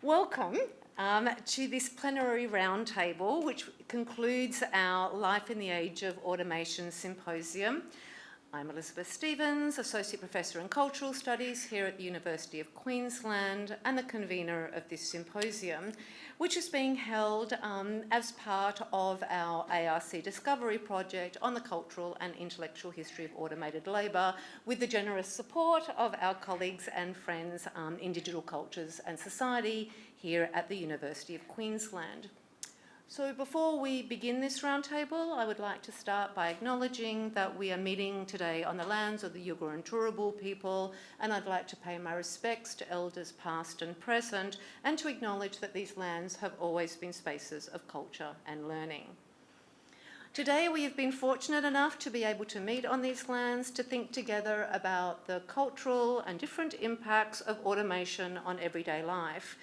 Welcome to this plenary roundtable, which concludes our Life in the Age of Automation symposium. I'm Elizabeth Stevens, Associate Professor in Cultural Studies here at the University of Queensland and the convener of this symposium, which is being held as part of our ARC Discovery project on the cultural and intellectual history of automated labour, with the generous support of our colleagues and friends in digital cultures and society here at the University of Queensland. So before we begin this roundtable, I would like to start by acknowledging that we are meeting today on the lands of the Yugur and Turrbal people, and I'd like to pay my respects to elders past and present, and to acknowledge that these lands have always been spaces of culture and learning. Today we have been fortunate enough to be able to meet on these lands to think together about the cultural and different impacts of automation on everyday life.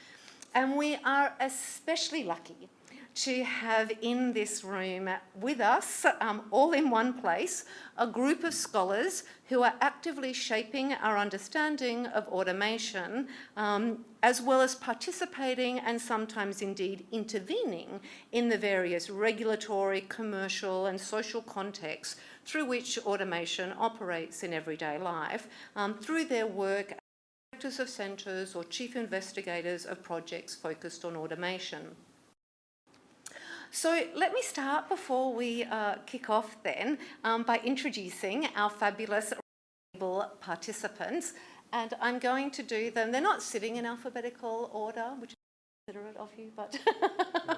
And we are especially lucky to have in this room with us, all in one place, a group of scholars who are actively shaping our understanding of automation, as well as participating and sometimes indeed intervening in the various regulatory, commercial and social contexts through which automation operates in everyday life, through their work as directors of centres or chief investigators of projects focused on automation. So let me start before we kick off then by introducing our fabulous participants, and I'm going to do them. They're not sitting in alphabetical order, which is considerate of you, but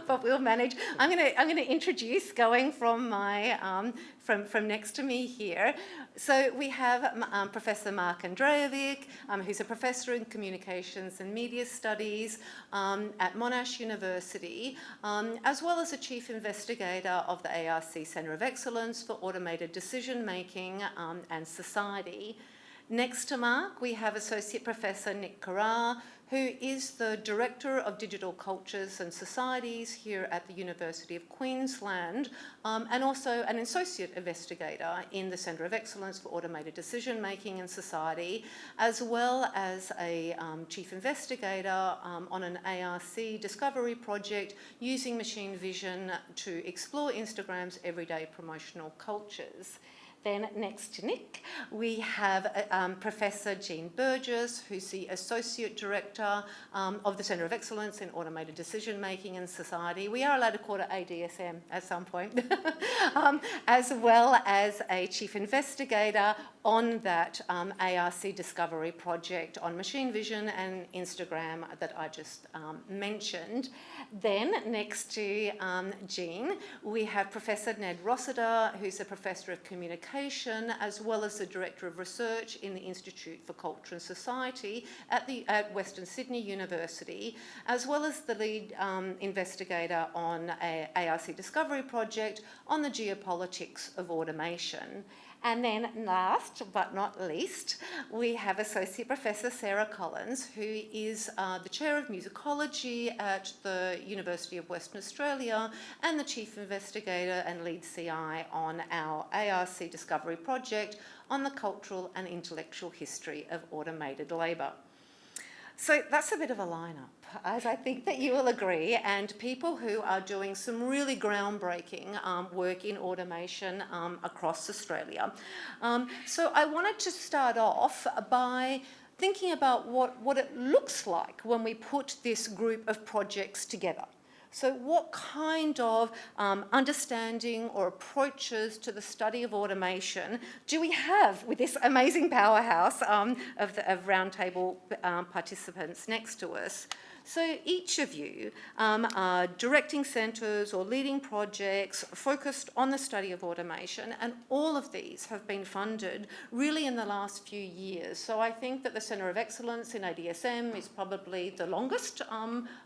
but we'll manage. I'm going to introduce going from my from next to me here. So we have Professor Mark Andrejevic, who's a professor in communications and media studies at Monash University, as well as a chief investigator of the ARC Centre of Excellence for Automated Decision Making and Society. Next to Mark, we have Associate Professor Nick Carrar, who is the Director of Digital Cultures and Societies here at the University of Queensland, and also an Associate Investigator in the Centre of Excellence for Automated Decision Making and Society, as well as a Chief Investigator on an ARC discovery project using machine vision to explore Instagram's everyday promotional cultures. Then next to Nick, we have Professor Jean Burgess, who's the Associate Director of the Centre of Excellence in Automated Decision Making and Society. We are allowed to call it ADSM at some point, as well as a Chief Investigator on that ARC Discovery project on machine vision and Instagram that I just mentioned. Then next to Jean, we have Professor Ned Rossiter, who's a Professor of Communication, as well as the Director of Research in the Institute for Culture and Society at Western Sydney University, as well as the lead investigator on a ARC Discovery project on the geopolitics of automation. And then last but not least, we have Associate Professor Sarah Collins, who is the Chair of Musicology at the University of Western Australia and the Chief Investigator and Lead CI on our ARC Discovery project on the cultural and intellectual history of automated labour. So that's a bit of a lineup, as I think that you will agree, and people who are doing some really groundbreaking work in automation across Australia. So I wanted to start off by thinking about what it looks like when we put this group of projects together. So what kind of understanding or approaches to the study of automation do we have with this amazing powerhouse of roundtable participants next to us? So each of you are directing centres or leading projects focused on the study of automation, and all of these have been funded really in the last few years. So I think that the Centre of Excellence in ADSM is probably the longest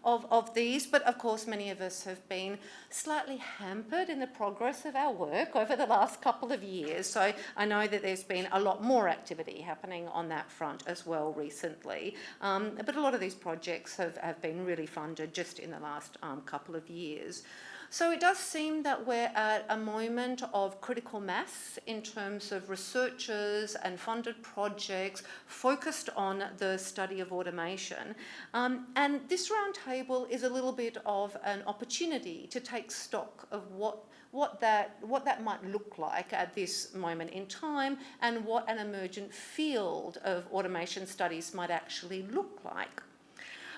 of these, but of course many of us have been slightly hampered in the progress of our work over the last couple of years. So I know that there's been a lot more activity happening on that front as well recently. But a lot of these projects have been really funded just in the last couple of years. So it does seem that we're at a moment of critical mass in terms of researchers and funded projects focused on the study of automation. And this roundtable is a little bit of an opportunity to take stock of what that might look like at this moment in time and what an emergent field of automation studies might actually look like.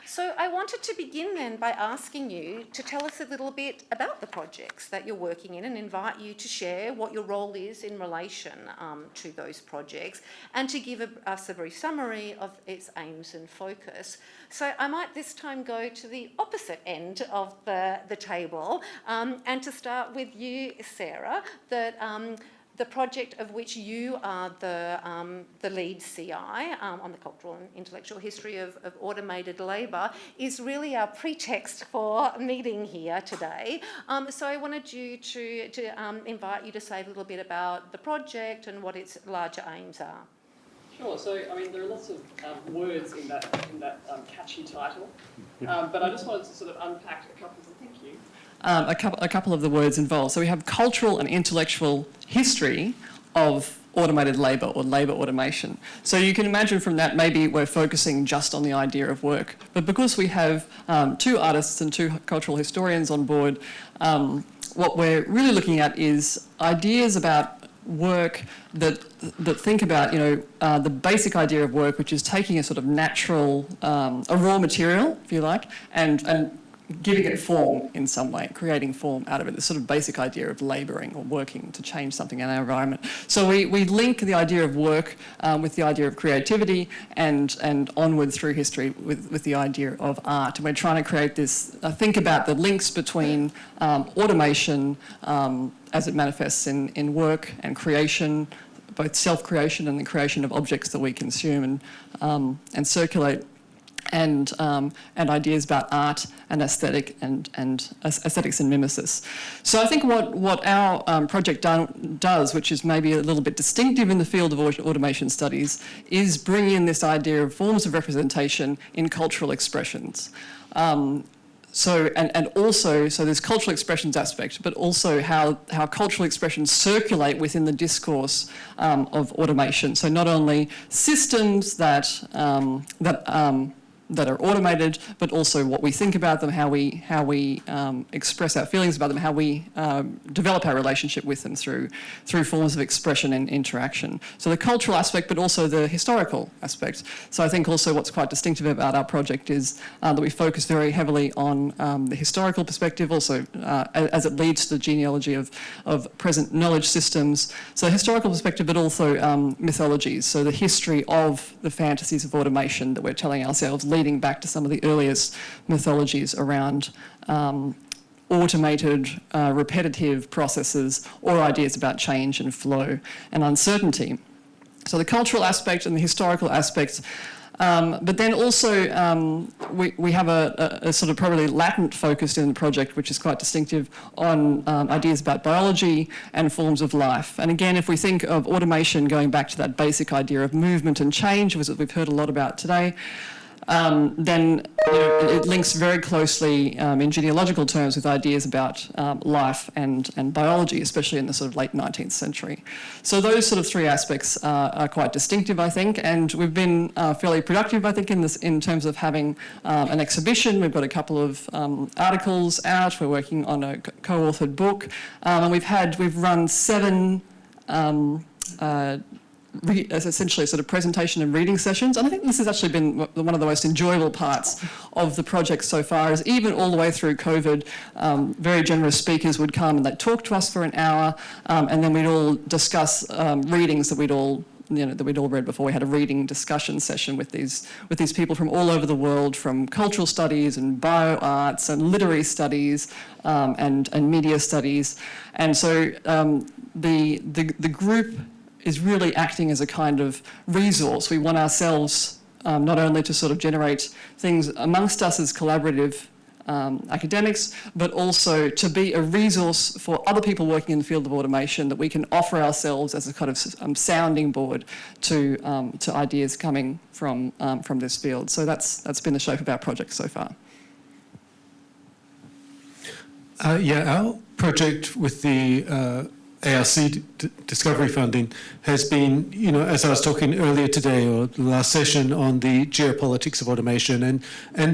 So I wanted to begin then by asking you to tell us a little bit about the projects that you're working in and invite you to share what your role is in relation to those projects and to give us a brief summary of its aims and focus. So I might this time go to the opposite end of the table and to start with you, Sarah, that the project of which you are the lead CI on the cultural and intellectual history of automated labour is really our pretext for meeting here today. So I wanted you to invite you to say a little bit about the project and what its larger aims are. Sure. So, I mean, there are lots of words in that catchy title, but I just wanted to sort of unpack a couple of them. Thank you. A couple of the words involved. So we have cultural and intellectual history of automated labour or labour automation. So you can imagine from that maybe we're focusing just on the idea of work. But because we have two artists and two cultural historians on board, what we're really looking at is ideas about work that think about, the basic idea of work, which is taking a sort of natural, a raw material, if you like, and giving it form in some way, creating form out of it, the sort of basic idea of labouring or working to change something in our environment. So we link the idea of work with the idea of creativity and onward through history with the idea of art. And we're trying to create this, think about the links between automation as it manifests in work and creation, both self-creation and the creation of objects that we consume and circulate, and ideas about art and aesthetic and aesthetics and mimesis. So I think what our project does, which is maybe a little bit distinctive in the field of automation studies, is bring in this idea of forms of representation in cultural expressions. So there's cultural expressions aspect, but also how cultural expressions circulate within the discourse of automation. So not only systems that are automated, but also what we think about them, how we express our feelings about them, how we develop our relationship with them through forms of expression and interaction. So the cultural aspect, but also the historical aspect. So I think also what's quite distinctive about our project is that we focus very heavily on the historical perspective, also as it leads to the genealogy of present knowledge systems. So historical perspective, but also mythologies. So the history of the fantasies of automation that we're telling ourselves, leading back to some of the earliest mythologies around automated, repetitive processes or ideas about change and flow and uncertainty. So the cultural aspect and the historical aspect, but then also we have a sort of probably latent focus in the project, which is quite distinctive, on ideas about biology and forms of life. And again, if we think of automation going back to that basic idea of movement and change, which we've heard a lot about today, then it links very closely in genealogical terms with ideas about life and biology, especially in the sort of late 19th century. So those sort of three aspects are quite distinctive, I think, and we've been fairly productive, I think, in terms of having an exhibition. We've got a couple of articles out. We're working on a co-authored book, and we've run 7 essentially sort of presentation and reading sessions. And I think this has actually been one of the most enjoyable parts of the project so far, is even all the way through COVID, very generous speakers would come and they'd talk to us for an hour, and then we'd all discuss readings that we'd all read before. We had a reading discussion session with these people from all over the world, from cultural studies and bioarts and literary studies and media studies. And so the group is really acting as a kind of resource. We want ourselves not only to sort of generate things amongst us as collaborative academics, but also to be a resource for other people working in the field of automation, that we can offer ourselves as a kind of sounding board to ideas coming from this field. So that's been the shape of our project so far. Our project with the ARC Discovery Funding has been, as I was talking earlier today or the last session on the geopolitics of automation, and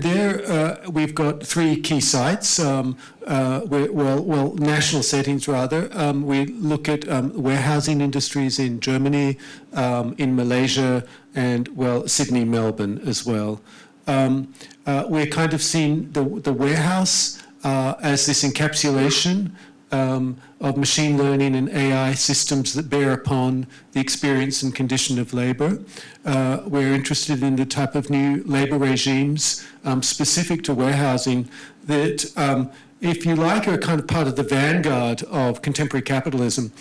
there we've got 3 key sites, national settings rather. We look at warehousing industries in Germany, in Malaysia, and Sydney, Melbourne as well. We're kind of seeing the warehouse as this encapsulation of machine learning and AI systems that bear upon the experience and condition of labour. We're interested in the type of new labour regimes specific to warehousing that, if you like, are kind of part of the vanguard of contemporary capitalism.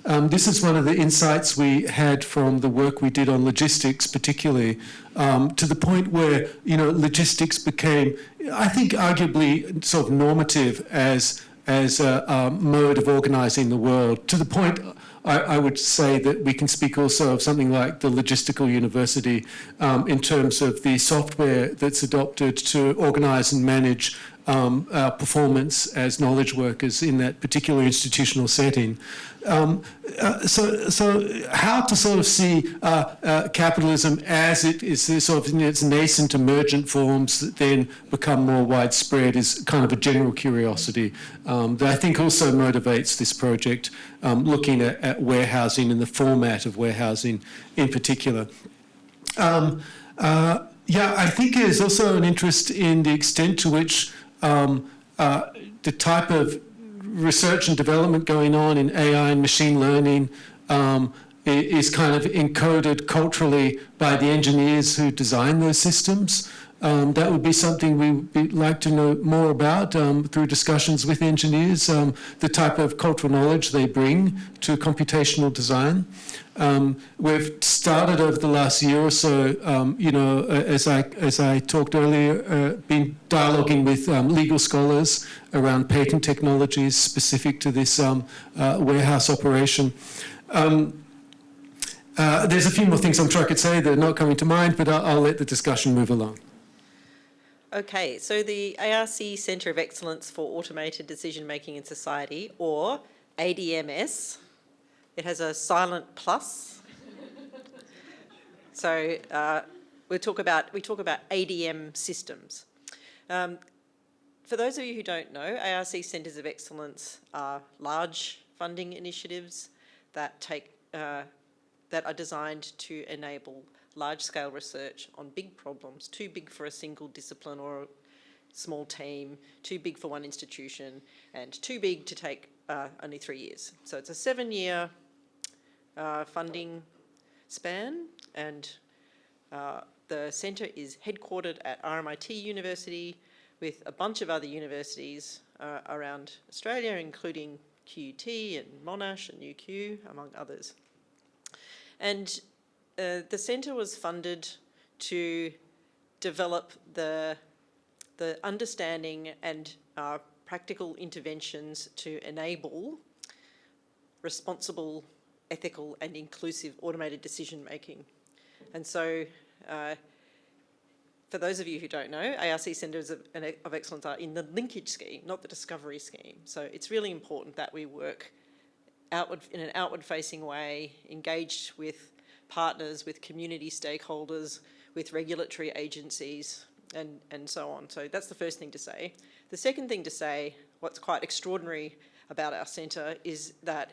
This is one of the insights we had from the work we did on logistics, particularly, to the point where, logistics became, I think, arguably sort of normative as a mode of organising the world, to the point I would say that we can speak also of something like the logistical university in terms of the software that's adopted to organise and manage our performance as knowledge workers in that particular institutional setting. So how to sort of see capitalism as it is sort of in its nascent emergent forms that then become more widespread is kind of a general curiosity that I think also motivates this project, looking at warehousing and the format of warehousing in particular. I think there's also an interest in the extent to which the type of research and development going on in AI and machine learning is kind of encoded culturally by the engineers who design those systems. That would be something we would like to know more about through discussions with engineers, the type of cultural knowledge they bring to computational design. We've started over the last year or so, as I talked earlier, been dialoguing with legal scholars around patent technologies specific to this warehouse operation. There's a few more things I'm sure I could say that are not coming to mind, but I'll let the discussion move along. Okay, so the ARC Centre of Excellence for Automated Decision Making in Society, or ADMS, it has a silent plus. So we talk about ADM systems. For those of you who don't know, ARC Centres of Excellence are large funding initiatives that that are designed to enable large-scale research on big problems, too big for a single discipline or a small team, too big for one institution, and too big to take only 3 years. So it's a 7-year funding span, and the centre is headquartered at RMIT University with a bunch of other universities around Australia, including QUT and Monash and UQ, among others. And the centre was funded to develop the understanding and practical interventions to enable responsible, ethical and inclusive automated decision making. And so for those of you who don't know, ARC Centres of Excellence are in the linkage scheme, not the discovery scheme. So it's really important that we work in an outward-facing way, engaged with partners, with community stakeholders, with regulatory agencies, and so on. So that's the first thing to say. The second thing to say, what's quite extraordinary about our centre is that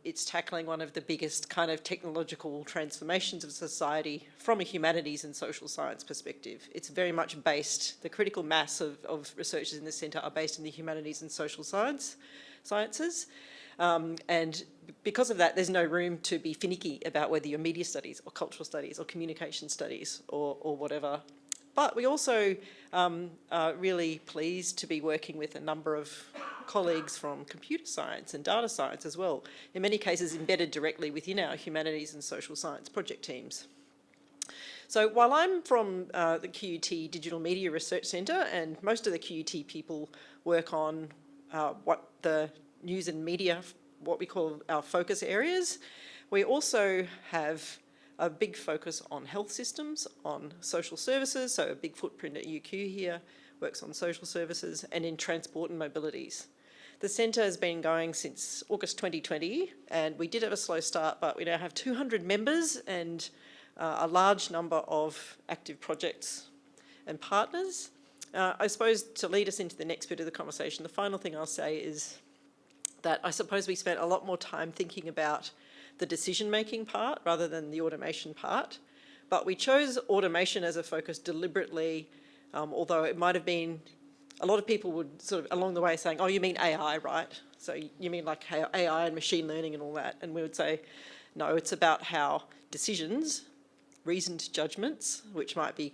it's tackling one of the biggest kind of technological transformations of society from a humanities and social science perspective. It's very much based, the critical mass of researchers in the centre are based in the humanities and social sciences. And because of that, there's no room to be finicky about whether you're media studies or cultural studies or communication studies or whatever. But we also are really pleased to be working with a number of colleagues from computer science and data science as well, in many cases embedded directly within our humanities and social science project teams. So while I'm from the QUT Digital Media Research Centre, and most of the QUT people work on what the news and media, what we call our focus areas, we also have a big focus on health systems, on social services, so a big footprint at UQ here. works on social services, and in transport and mobilities. The centre has been going since August 2020, and we did have a slow start, but we now have 200 members and a large number of active projects and partners. I suppose to lead us into the next bit of the conversation, the final thing I'll say is that I suppose we spent a lot more time thinking about the decision-making part rather than the automation part. But we chose automation as a focus deliberately, although it might have been, a lot of people would sort of along the way saying, oh, you mean AI, right? So you mean like AI and machine learning and all that? And we would say, no, it's about how decisions, reasoned judgments, which might be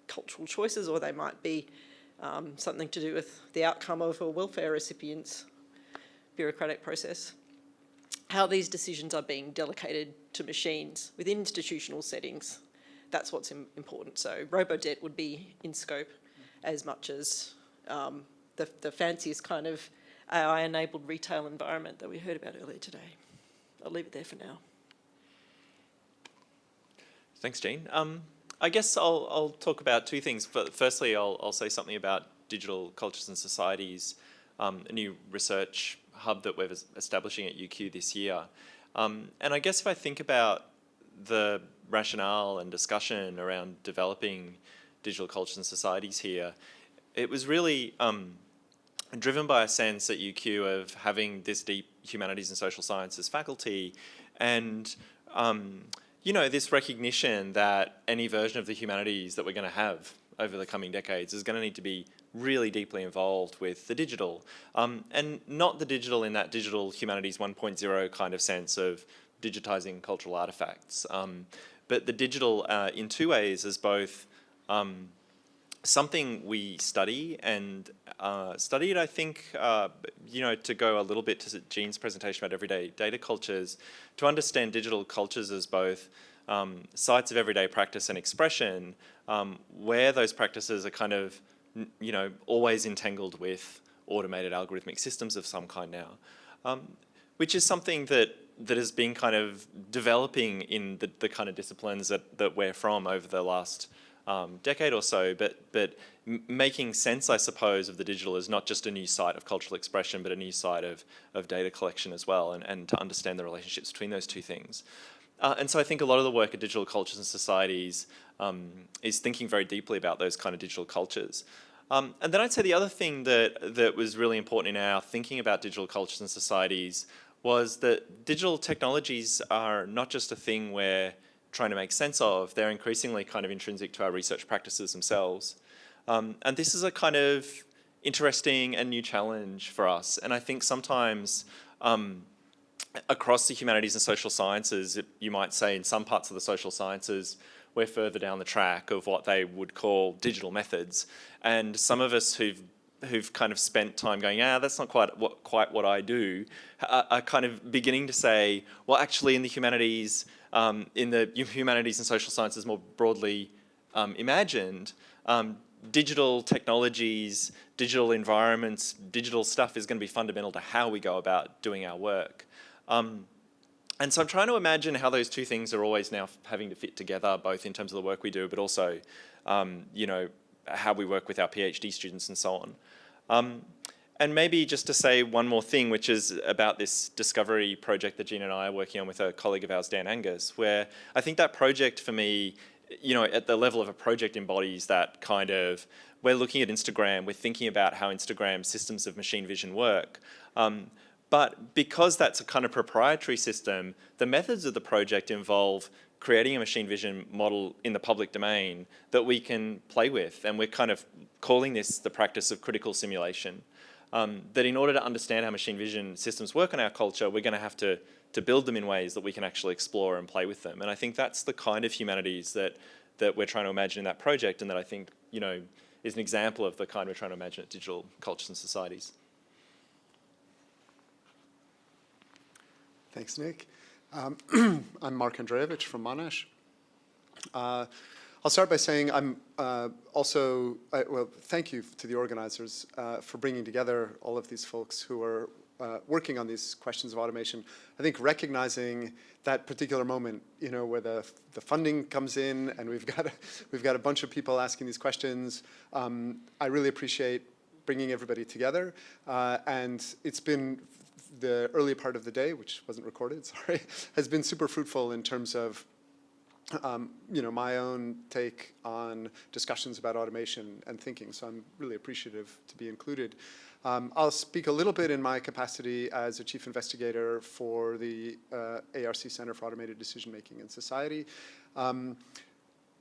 cultural choices or they might be something to do with the outcome of a welfare recipient's bureaucratic process, how these decisions are being delegated to machines within institutional settings. That's what's important. So robo-debt would be in scope as much as the fanciest kind of AI-enabled retail environment that we heard about earlier today. I'll leave it there for now. Thanks, Jean. I guess I'll talk about two things. Firstly, I'll say something about digital cultures and societies, a new research hub that we're establishing at UQ this year. And I guess if I think about the rationale and discussion around developing digital cultures and societies here, it was really driven by a sense at UQ of having this deep humanities and social sciences faculty and you know, this recognition that any version of the humanities that we're going to have over the coming decades is going to need to be really deeply involved with the digital. And not the digital in that digital humanities 1.0 kind of sense of digitizing cultural artifacts, but the digital in two ways as both something we study and studied, I think, you know, to go a little bit to Jean's presentation about everyday data cultures, to understand digital cultures as both sites of everyday practice and expression, where those practices are kind of, you know, always entangled with automated algorithmic systems of some kind now, which is something that has been kind of developing in the kind of disciplines that we're from over the last decade or so, but making sense, I suppose, of the digital as not just a new site of cultural expression, but a new site of data collection as well, and to understand the relationships between those two things. And so I think a lot of the work at Digital Cultures and Societies is thinking very deeply about those kind of digital cultures. And then I'd say the other thing that was really important in our thinking about digital cultures and societies was that digital technologies are not just a thing we're trying to make sense of, they're increasingly kind of intrinsic to our research practices themselves. And this is a kind of interesting and new challenge for us. And I think sometimes across the humanities and social sciences, you might say in some parts of the social sciences, we're further down the track of what they would call digital methods. And some of us who've kind of spent time going, that's not quite what I do, are kind of beginning to say, well, actually in the humanities and social sciences more broadly imagined, digital technologies, digital environments, digital stuff is going to be fundamental to how we go about doing our work. And so I'm trying to imagine how those two things are always now having to fit together, both in terms of the work we do, but also, you know, how we work with our PhD students and so on. And maybe just to say one more thing, which is about this discovery project that Jean and I are working on with a colleague of ours, Dan Angus, where I think that project for me, you know, at the level of a project embodies that kind of, we're looking at Instagram, we're thinking about how Instagram systems of machine vision work. But because that's a kind of proprietary system, the methods of the project involve creating a machine vision model in the public domain that we can play with. And we're kind of calling this the practice of critical simulation. That in order to understand how machine vision systems work in our culture, we're going to have to build them in ways that we can actually explore and play with them. And I think that's the kind of humanities that we're trying to imagine in that project, and that I think, you know, is an example of the kind we're trying to imagine at Digital Cultures and Societies. Thanks, Nick. I'm Mark Andreevich from Monash. I'll start by saying I'm well, thank you to the organizers for bringing together all of these folks who are working on these questions of automation, I think recognizing that particular moment, where the funding comes in and we've got a bunch of people asking these questions, I really appreciate bringing everybody together. And it's been the early part of the day, which wasn't recorded, sorry, has been super fruitful in terms of my own take on discussions about automation and thinking. So I'm really appreciative to be included. I'll speak a little bit in my capacity as a chief investigator for the ARC Center for Automated Decision Making in Society. One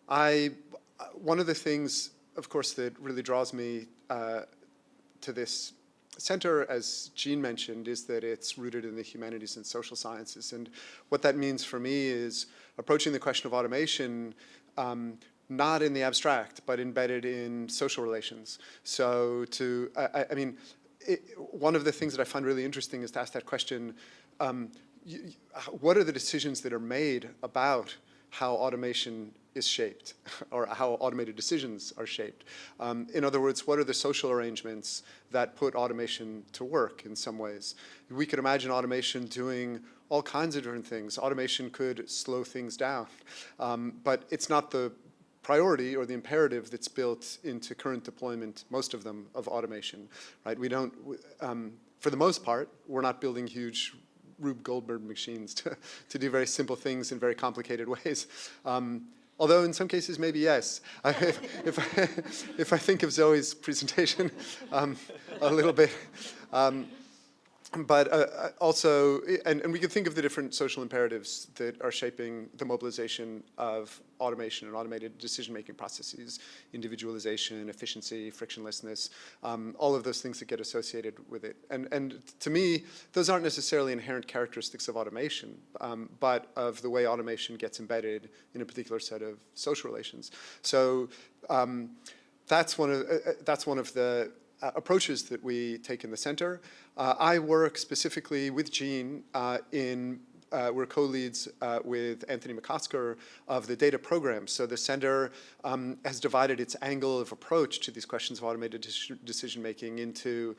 of the things, of course, that really draws me to this center, as Jean mentioned, is that it's rooted in the humanities and social sciences. And what that means for me is approaching the question of automation not in the abstract, but embedded in social relations. So one of the things that I find really interesting is to ask that question, what are the decisions that are made about how automation is shaped, or how automated decisions are shaped? In other words, what are the social arrangements that put automation to work in some ways? We could imagine automation doing all kinds of different things. Automation could slow things down, but it's not the priority or the imperative that's built into current deployment, most of them, of automation, right? We don't, for the most part, we're not building huge Rube Goldberg machines to do very simple things in very complicated ways. Although in some cases, maybe yes. If I think of Zoe's presentation a little bit, but also, and we can think of the different social imperatives that are shaping the mobilization of automation and automated decision-making processes, individualization, efficiency, frictionlessness, all of those things that get associated with it. And to me, those aren't necessarily inherent characteristics of automation, but of the way automation gets embedded in a particular set of social relations. So that's one of the approaches that we take in the center. I work specifically with Jean we're co-leads with Anthony McCosker of the data program. So the center has divided its angle of approach to these questions of automated decision-making into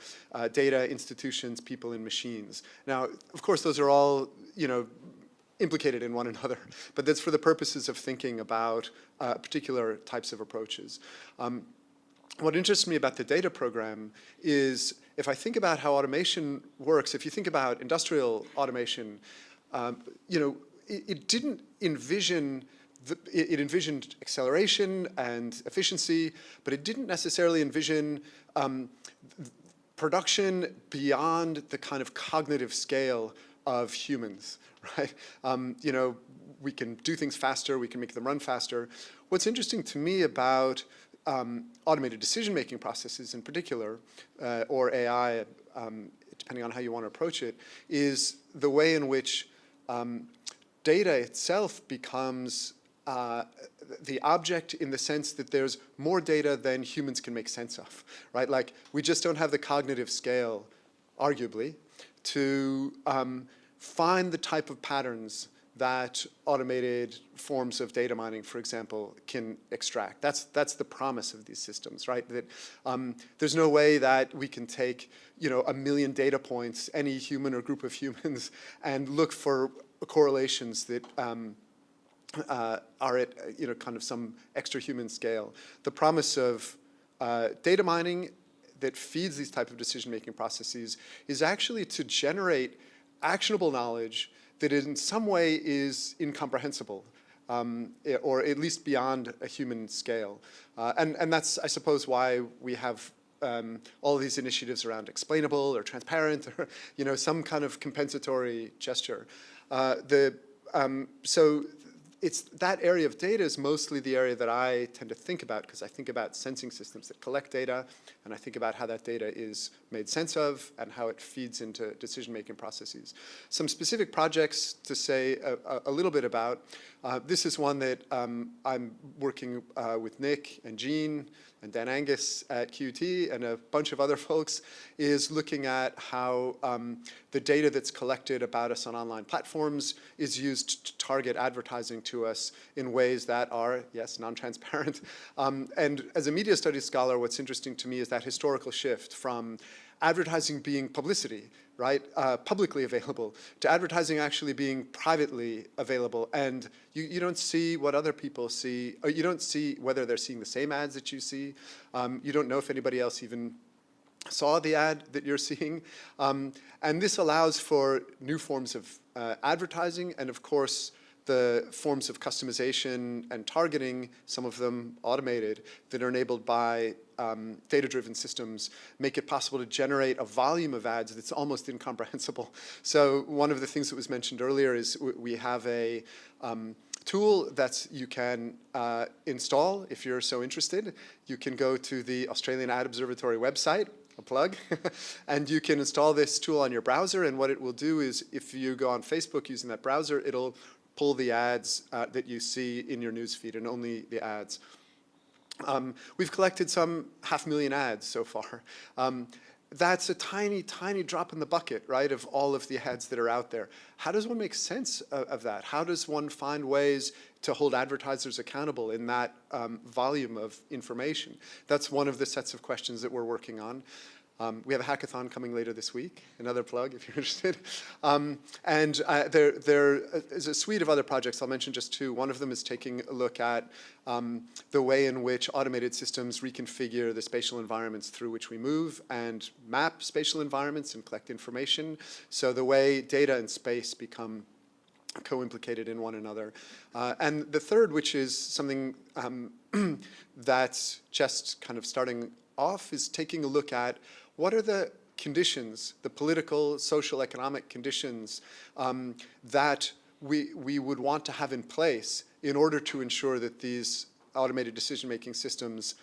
data, institutions, people, and machines. Now, of course, those are all, implicated in one another, but that's for the purposes of thinking about particular types of approaches. What interests me about the data program is if I think about how automation works, if you think about industrial automation, it didn't envision, it envisioned acceleration and efficiency, but it didn't necessarily envision production beyond the kind of cognitive scale of humans, right? We can do things faster, we can make them run faster. What's interesting to me about automated decision-making processes in particular, or AI, depending on how you want to approach it, is the way in which data itself becomes the object in the sense that there's more data than humans can make sense of, right? Like, we just don't have the cognitive scale, arguably, to find the type of patterns that automated forms of data mining, for example, can extract. That's the promise of these systems, right? That there's no way that we can take, 1 million data points, any human or group of humans, and look for correlations that are at, kind of some extra human scale. The promise of data mining that feeds these type of decision-making processes is actually to generate actionable knowledge that in some way is incomprehensible, or at least beyond a human scale. And that's, I suppose, why we have all these initiatives around explainable or transparent, or some kind of compensatory gesture. So it's that area of data is mostly the area that I tend to think about, because I think about sensing systems that collect data, and I think about how that data is made sense of and how it feeds into decision-making processes. Some specific projects to say a little bit about. This is one that I'm working with Nick and Jean and Dan Angus at QT and a bunch of other folks, is looking at how the data that's collected about us on online platforms is used to target advertising to us in ways that are, yes, non-transparent. And as a media studies scholar, what's interesting to me is that historical shift from advertising being publicity, right, publicly available, to advertising actually being privately available. And you don't see what other people see, or you don't see whether they're seeing the same ads that you see. You don't know if anybody else even saw the ad that you're seeing. And this allows for new forms of advertising, and of course, the forms of customization and targeting, some of them automated, that are enabled by data-driven systems, make it possible to generate a volume of ads that's almost incomprehensible. So one of the things that was mentioned earlier is we have a tool that you can install if you're so interested. You can go to the Australian Ad Observatory website, a plug, and you can install this tool on your browser, and what it will do is if you go on Facebook using that browser, it'll pull the ads that you see in your newsfeed, and only the ads. We've collected some 500,000 ads so far. That's a tiny, tiny drop in the bucket, right, of all of the ads that are out there. How does one make sense of that? How does one find ways to hold advertisers accountable in that volume of information? That's one of the sets of questions that we're working on. We have a hackathon coming later this week, another plug if you're interested. There is a suite of other projects. I'll mention just two. One of them is taking a look at the way in which automated systems reconfigure the spatial environments through which we move and map spatial environments and collect information. So the way data and space become co-implicated in one another. And the third, which is something that's just kind of starting off, is taking a look at what are the conditions, the political, social, economic conditions that we would want to have in place in order to ensure that these automated decision-making systems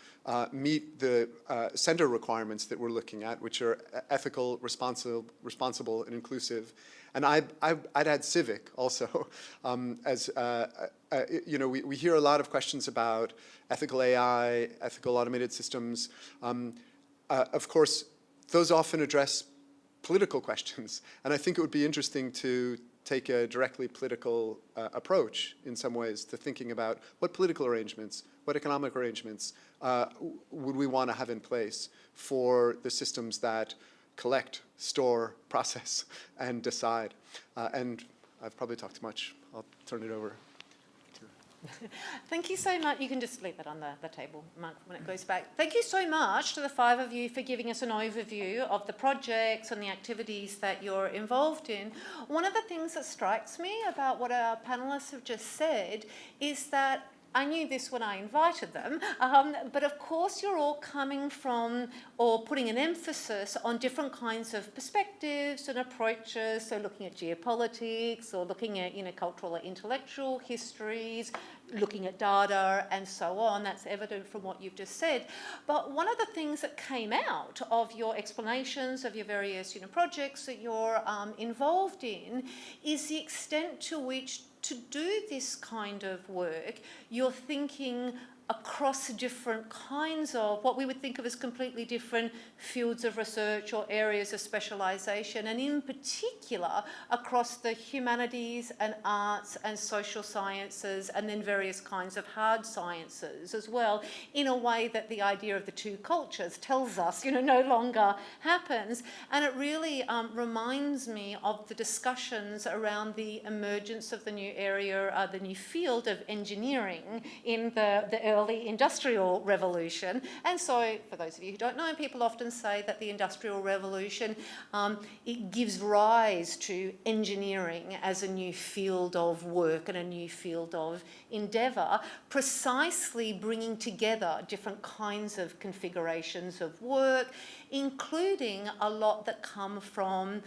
meet the center requirements that we're looking at, which are ethical, responsible, and inclusive. And I'd add civic also. We hear a lot of questions about ethical AI, ethical automated systems. Of course, those often address political questions. And I think it would be interesting to take a directly political approach in some ways to thinking about what political arrangements, what economic arrangements would we want to have in place for the systems that collect, store, process, and decide. And I've probably talked too much. I'll turn it over. Thank you so much. You can just leave that on the table, Mark, when it goes back. Thank you so much to the five of you for giving us an overview of the projects and the activities that you're involved in. One of the things that strikes me about what our panellists have just said is that I knew this when I invited them, but of course you're all coming from or putting an emphasis on different kinds of perspectives and approaches, so looking at geopolitics or looking at cultural or intellectual histories, looking at data and so on. That's evident from what you've just said. But one of the things that came out of your explanations of your various projects that you're involved in is the extent to which to do this kind of work, you're thinking across different kinds of what we would think of as completely different fields of research or areas of specialisation, and in particular across the humanities and arts and social sciences, and then various kinds of hard sciences as well, in a way that the idea of the two cultures tells us no longer happens. And it really reminds me of the discussions around the emergence of the new area, the new field of engineering in the early industrial revolution. And so, for those of you who don't know, people often say that the Industrial Revolution, it gives rise to engineering as a new field of work and a new field of endeavour, precisely bringing together different kinds of configurations of work, including a lot that come from,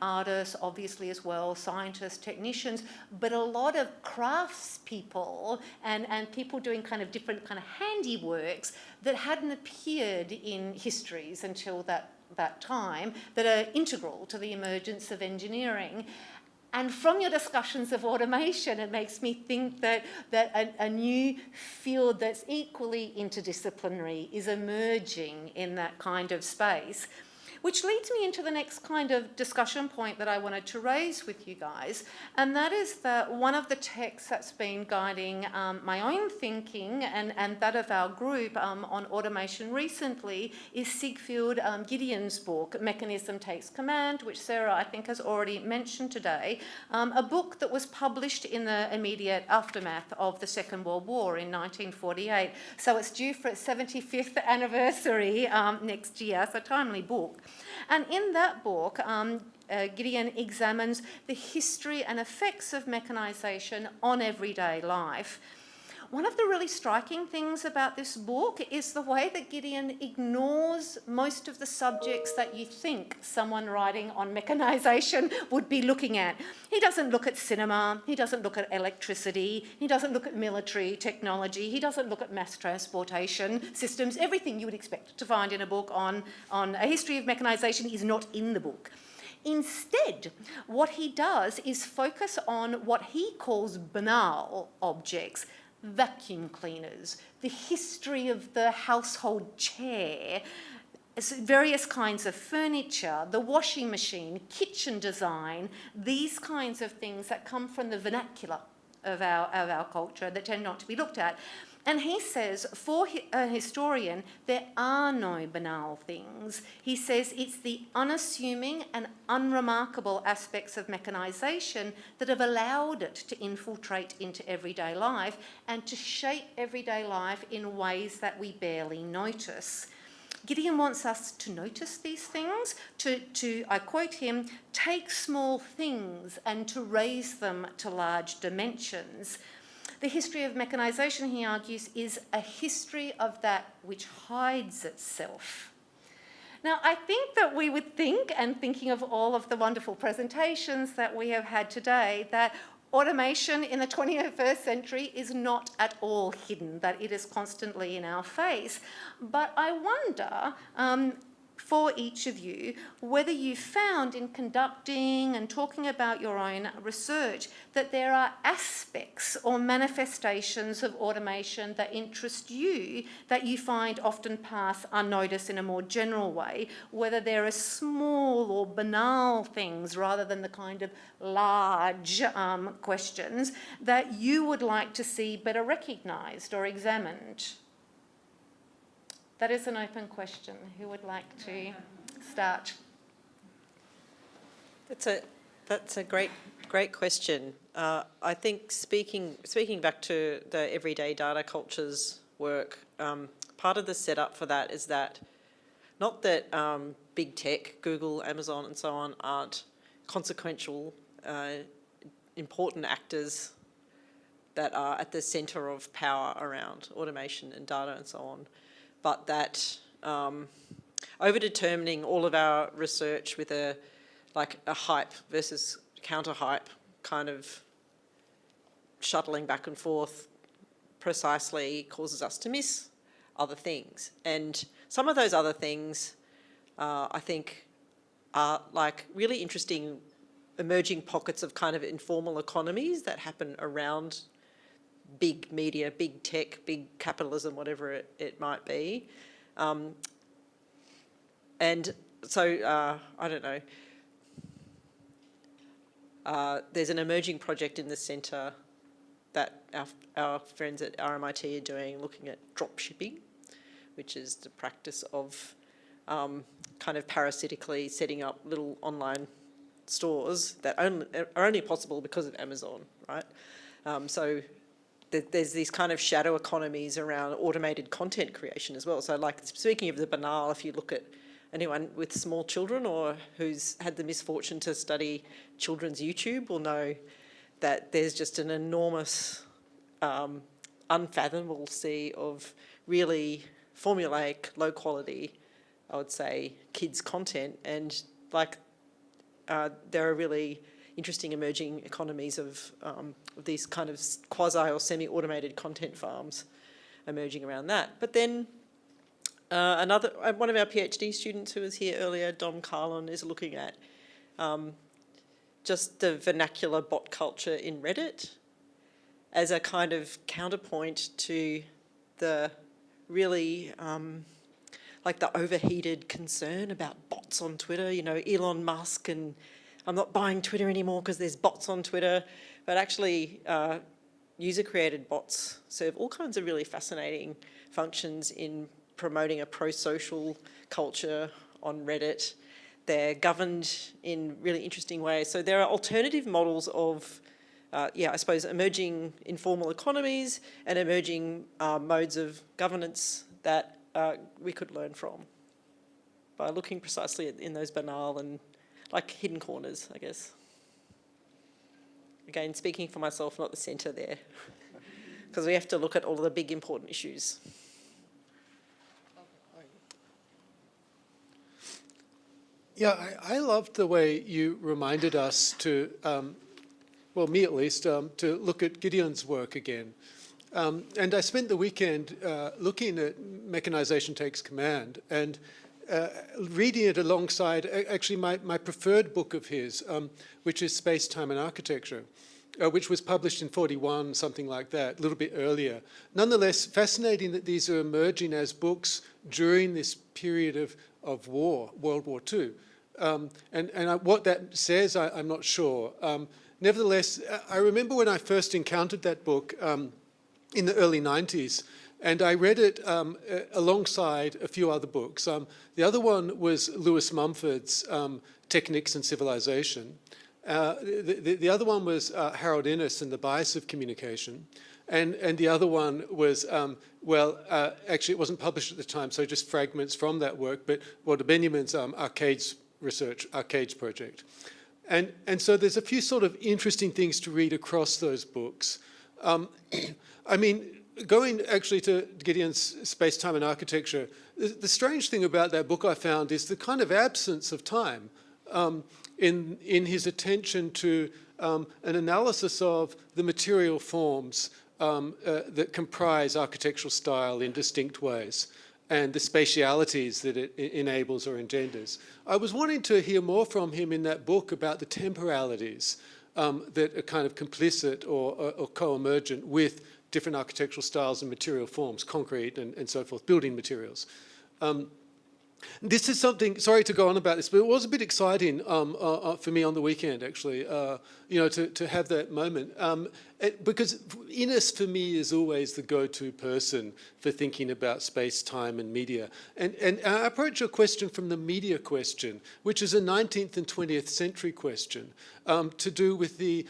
artists obviously as well, scientists, technicians, but a lot of craftspeople and people doing kind of different kind of handiworks that hadn't appeared in histories until that time, that are integral to the emergence of engineering. And from your discussions of automation, it makes me think that a new field that's equally interdisciplinary is emerging in that kind of space. Which leads me into the next kind of discussion point that I wanted to raise with you guys, and that is that one of the texts that's been guiding my own thinking and that of our group on automation recently is Sigfield Gideon's book, Mechanism Takes Command, which Sarah, I think, has already mentioned today, a book that was published in the immediate aftermath of the Second World War in 1948. So it's due for its 75th anniversary next year, so a timely book. And in that book, Gideon examines the history and effects of mechanisation on everyday life. One of the really striking things about this book is the way that Gideon ignores most of the subjects that you think someone writing on mechanisation would be looking at. He doesn't look at cinema, he doesn't look at electricity, he doesn't look at military technology, he doesn't look at mass transportation systems. Everything you would expect to find in a book on a history of mechanisation is not in the book. Instead, what he does is focus on what he calls banal objects, vacuum cleaners, the history of the household chair, various kinds of furniture, the washing machine, kitchen design, these kinds of things that come from the vernacular of our culture that tend not to be looked at. And he says, for a historian, there are no banal things. He says it's the unassuming and unremarkable aspects of mechanisation that have allowed it to infiltrate into everyday life and to shape everyday life in ways that we barely notice. Gideon wants us to notice these things, to I quote him, take small things and to raise them to large dimensions. The history of mechanisation, he argues, is a history of that which hides itself. Now, I think that we would think, and thinking of all of the wonderful presentations that we have had today, that automation in the 21st century is not at all hidden, that it is constantly in our face. But I wonder, for each of you, whether you found in conducting and talking about your own research that there are aspects or manifestations of automation that interest you that you find often pass unnoticed in a more general way, whether there are small or banal things rather than the kind of large questions that you would like to see better recognised or examined. That is an open question. Who would like to start? That's a great question. I think speaking back to the everyday data cultures work, part of the setup for that is that not that big tech, Google, Amazon, and so on, aren't consequential, important actors that are at the centre of power around automation and data and so on. But that over-determining all of our research with a hype versus counter-hype kind of shuttling back and forth precisely causes us to miss other things. And some of those other things, I think, are like really interesting emerging pockets of kind of informal economies that happen around big media, big tech, big capitalism, whatever it might be. And so, I don't know, there's an emerging project in the centre that our friends at RMIT are doing, looking at drop shipping, which is the practice of kind of parasitically setting up little online stores that are only possible because of Amazon, right? So there's these kind of shadow economies around automated content creation as well. So like speaking of the banal, if you look at anyone with small children or who's had the misfortune to study children's YouTube will know that there's just an enormous unfathomable sea of really formulaic, low quality, I would say, kids content, and like there are really interesting emerging economies of these kind of quasi or semi-automated content farms emerging around that. But then one of our PhD students who was here earlier, Dom Carlin, is looking at just the vernacular bot culture in Reddit as a kind of counterpoint to the really like the overheated concern about bots on Twitter, you know, Elon Musk and I'm not buying Twitter anymore because there's bots on Twitter. But actually, user-created bots serve all kinds of really fascinating functions in promoting a pro-social culture on Reddit. They're governed in really interesting ways. So there are alternative models of, I suppose, emerging informal economies and emerging modes of governance that we could learn from by looking precisely in those banal and like hidden corners, I guess. Again, speaking for myself, not the centre there, because we have to look at all of the big important issues. Yeah, I loved the way you reminded us to, well, me at least, to look at Gideon's work again. And I spent the weekend looking at Mechanization Takes Command and reading it alongside actually my preferred book of his, which is Space, Time and Architecture, which was published in 41, something like that, a little bit earlier. Nonetheless, fascinating that these are emerging as books during this period of war, World War II. What that says, I'm not sure. Nevertheless, I remember when I first encountered that book in the early 90s, and I read it alongside a few other books. The other one was Lewis Mumford's Techniques and Civilization. The other one was Harold Innis and the Bias of Communication. And the other one was, actually it wasn't published at the time, so just fragments from that work, but Walter Benjamin's Arcades project. And so there's a few sort of interesting things to read across those books. I mean, going actually to Gideon's Space, Time and Architecture, the strange thing about that book I found is the kind of absence of time in his attention to an analysis of the material forms that comprise architectural style in distinct ways and the spatialities that it enables or engenders. I was wanting to hear more from him in that book about the temporalities that are kind of complicit or co-emergent with different architectural styles and material forms, concrete and so forth, building materials. This is something, sorry to go on about this, but it was a bit exciting for me on the weekend, actually, to have that moment. Because Innes, for me, is always the go-to person for thinking about space, time, and media. And I approach your question from the media question, which is a 19th and 20th century question, to do with the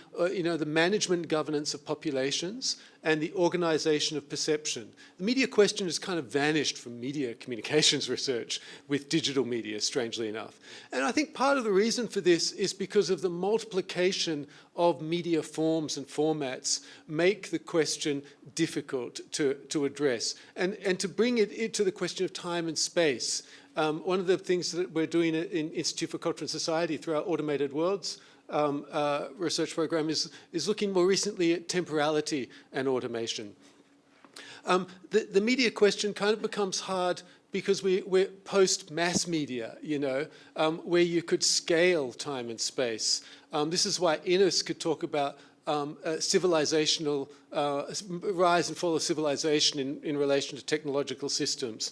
management and governance of populations and the organization of perception. The media question has kind of vanished from media communications research with digital media, strangely enough. And I think part of the reason for this is because of the multiplication of media forms and formats make the question difficult to address. And to bring it to the question of time and space, one of the things that we're doing in Institute for Culture and Society through our Automated Worlds research program is looking more recently at temporality and automation. The media question kind of becomes hard because we're post-mass media, where you could scale time and space. This is why Innes could talk about civilizational rise and fall of civilization in relation to technological systems,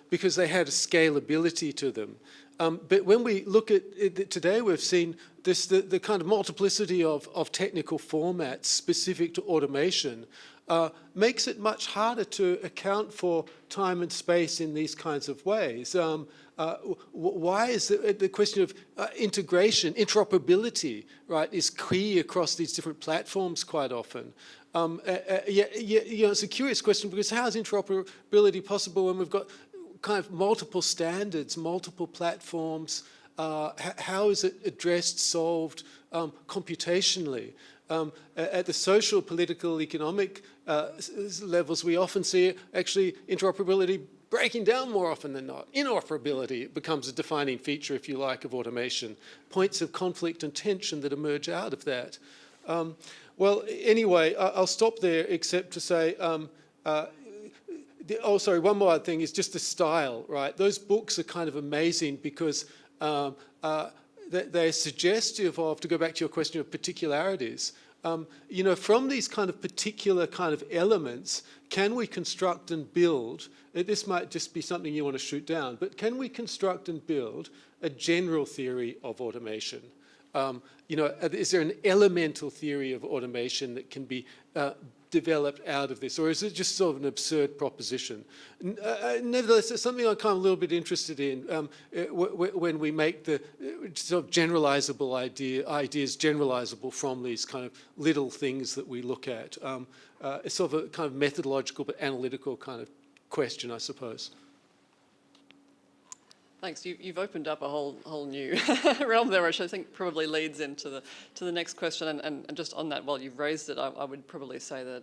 because they had a scalability to them. But when we look at it today, we've seen the kind of multiplicity of technical formats specific to automation makes it much harder to account for time and space in these kinds of ways. Why is the question of integration, interoperability, right, is key across these different platforms quite often. It's a curious question because how is interoperability possible when we've got kind of multiple standards, multiple platforms? How is it addressed, solved computationally? At the social, political, economic levels, we often see actually interoperability breaking down more often than not. Interoperability becomes a defining feature, if you like, of automation. Points of conflict and tension that emerge out of that. Anyway, I'll stop there except to say, one more thing is just the style, right? Those books are kind of amazing because they're suggestive of, to go back to your question of particularities, From these kind of particular kind of elements, can we construct and build, this might just be something you want to shoot down, but can we construct and build a general theory of automation? Is there an elemental theory of automation that can be developed out of this, or is it just sort of an absurd proposition? Nevertheless, it's something I'm kind of a little bit interested in when we make the sort of generalizable ideas generalizable from these kind of little things that we look at. It's sort of a kind of methodological but analytical kind of question, I suppose. Thanks. You've opened up a whole new realm there, which I think probably leads into the next question. And just on that, while you've raised it, I would probably say that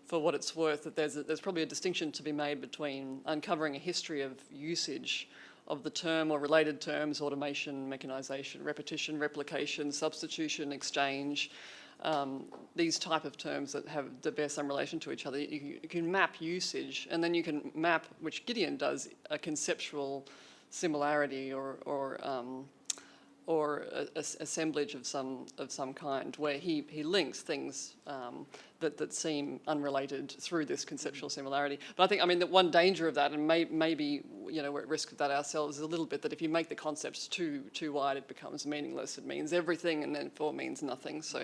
for what it's worth, that there's probably a distinction to be made between uncovering a history of usage of the term or related terms: automation, mechanisation, repetition, replication, substitution, exchange. These type of terms that bear some relation to each other. You can map usage, and then you can map, which Gideon does, a conceptual similarity or assemblage of some kind, where he links things that seem unrelated through this conceptual similarity. But I think, that one danger of that, and maybe we're at risk of that ourselves, is a little bit that if you make the concepts too wide, it becomes meaningless. It means everything, and therefore means nothing. So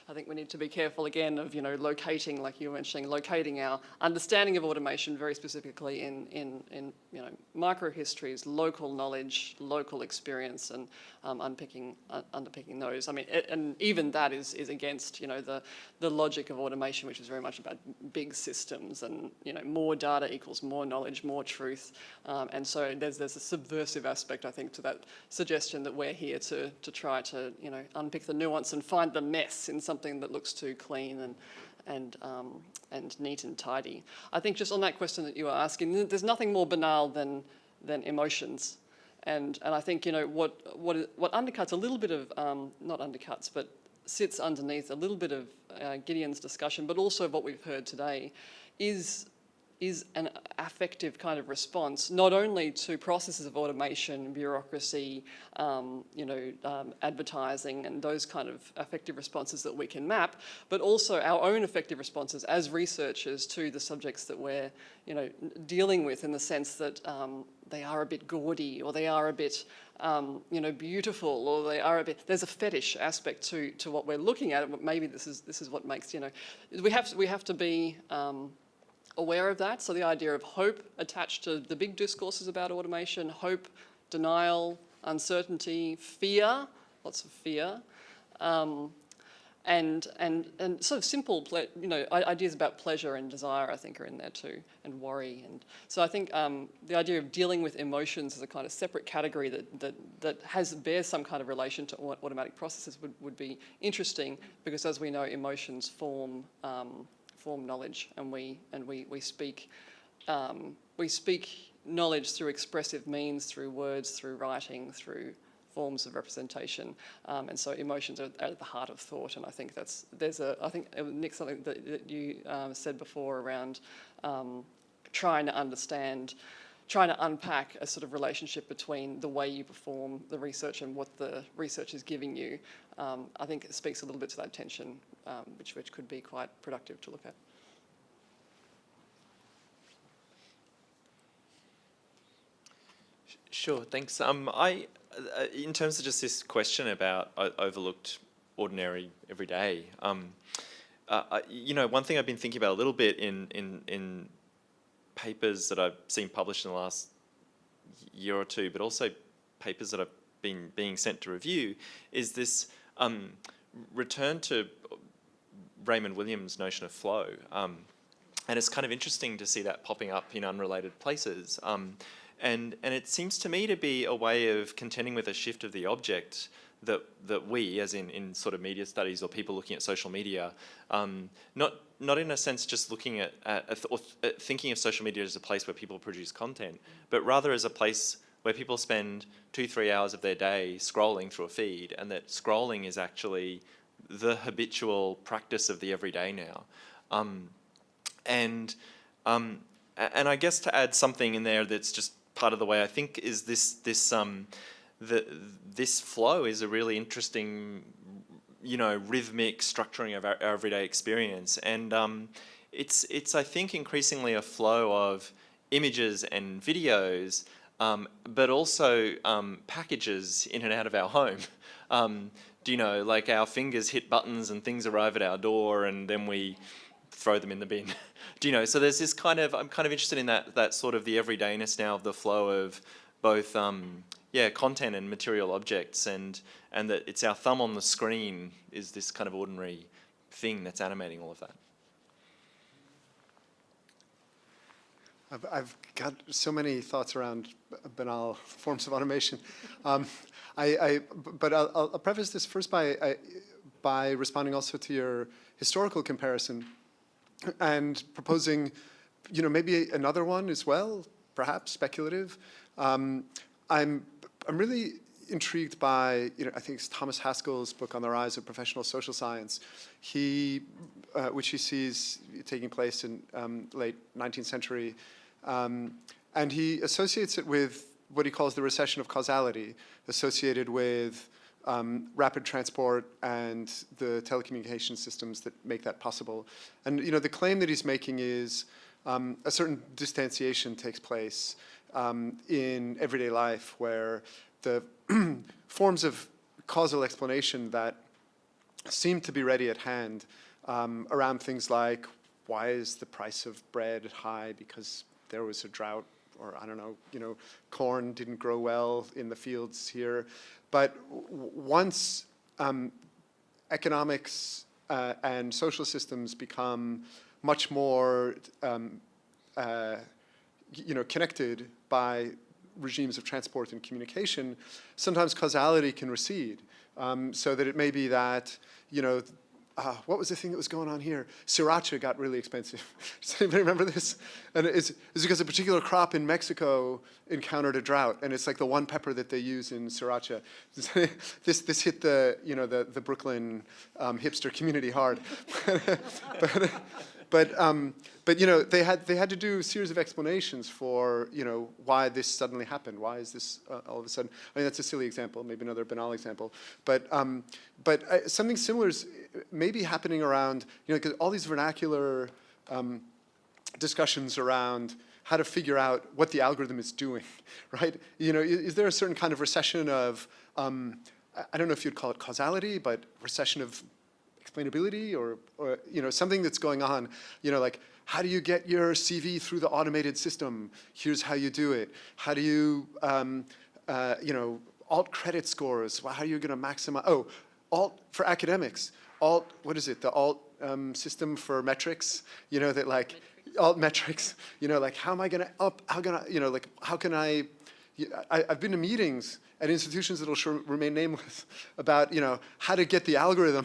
I think we need to be careful again of locating, like you were mentioning, locating our understanding of automation very specifically in microhistories, local knowledge, local experience, and unpicking those. And even that is against the logic of automation, which is very much about big systems, and more data equals more knowledge, more truth, and so there's a subversive aspect, I think, to that suggestion that we're here to try to unpick the nuance and find the mess in something that looks too clean and neat and tidy. I think just on that question that you were asking, there's nothing more banal than emotions. And I think what undercuts a little bit of not undercuts, but sits underneath a little bit of Gideon's discussion, but also what we've heard today, is an affective kind of response, not only to processes of automation, bureaucracy, advertising, and those kind of affective responses that we can map, but also our own affective responses as researchers to the subjects that we're dealing with, in the sense that they are a bit gaudy, or they are a bit beautiful, or they are a bit. There's a fetish aspect to what we're looking at. Maybe this is what makes we have to be aware of that. So the idea of hope attached to the big discourses about automation: hope, denial, uncertainty, fear, lots of fear. And sort of simple, ideas about pleasure and desire, I think, are in there too, and worry. And so I think the idea of dealing with emotions as a kind of separate category that bears some kind of relation to automatic processes would be interesting, because, as we know, emotions form knowledge, and we speak knowledge through expressive means, through words, through writing, through forms of representation, and so emotions are at the heart of thought. And I think I think, Nick, something that you said before around trying to unpack a sort of relationship between the way you perform the research and what the research is giving you. I think it speaks a little bit to that tension, which could be quite productive to look at. Sure, thanks. In terms of just this question about overlooked, ordinary, everyday, one thing I've been thinking about a little bit in papers that I've seen published in the last year or two, but also papers that have been being sent to review, is this return to Raymond Williams' notion of flow. And it's kind of interesting to see that popping up in unrelated places. And it seems to me to be a way of contending with a shift of the object that we, as in sort of media studies or people looking at social media, not in a sense just looking at thinking of social media as a place where people produce content, but rather as a place where people spend 2-3 hours of their day scrolling through a feed, and that scrolling is actually the habitual practice of the everyday now. And I guess to add something in there that's just part of the way I think is this flow is a really interesting rhythmic structuring of our everyday experience. And it's I think increasingly a flow of images and videos, but also packages in and out of our home. Like our fingers hit buttons and things arrive at our door, and then we throw them in the bin. So there's this I'm kind of interested in that sort of the everydayness now of the flow of both content and material objects, and that it's our thumb on the screen is this kind of ordinary thing that's animating all of that. I've got so many thoughts around banal forms of automation. But I'll preface this first by responding also to your historical comparison and proposing, maybe another one as well, perhaps speculative. I'm really intrigued by, I think it's Thomas Haskell's book on the rise of professional social science. Which he sees taking place in late 19th century. And he associates it with what he calls the recession of causality, associated with rapid transport and the telecommunication systems that make that possible. And the claim that he's making is a certain distanciation takes place in everyday life, where the forms of causal explanation that seem to be ready at hand around things like, why is the price of bread high? Because there was a drought, or I don't know, corn didn't grow well in the fields here. But once economics and social systems become much more, connected by regimes of transport and communication, sometimes causality can recede, so that it may be that, what was the thing that was going on here? Sriracha got really expensive. Does anybody remember this? And it's because a particular crop in Mexico encountered a drought, and it's like the one pepper that they use in sriracha. This hit the Brooklyn hipster community hard. But they had to do a series of explanations for why this suddenly happened. Why is this all of a sudden? I mean, that's a silly example, maybe another banal example. But something similar is maybe happening around because all these vernacular discussions around how to figure out what the algorithm is doing, right? Is there a certain kind of recession of I don't know if you'd call it causality, but recession of explainability, or something that's going on, like, how do you get your CV through the automated system? Here's how you do it. How do you, alt credit scores? How are you going to maximize? Alt for academics. What is it? The alt system for metrics. That like alt metrics. Like, how am I going to how can I? I've been to meetings at institutions that'll remain nameless about how to get the algorithm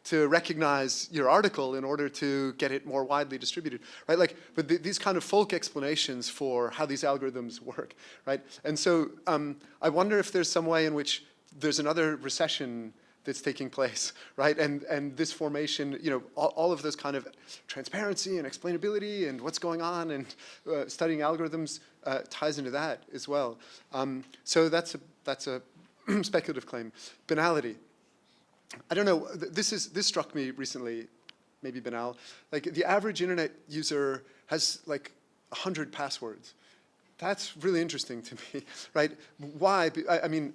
to recognize your article in order to get it more widely distributed, right? But these kind of folk explanations for how these algorithms work, right? And so I wonder if there's some way in which there's another recession that's taking place, right? And this formation, all of those kind of transparency and explainability and what's going on and studying algorithms ties into that as well. So that's a speculative claim. Banality. I don't know, this struck me recently, maybe banal. Like, the average internet user has like 100 passwords. That's really interesting to me, right? Why? I mean,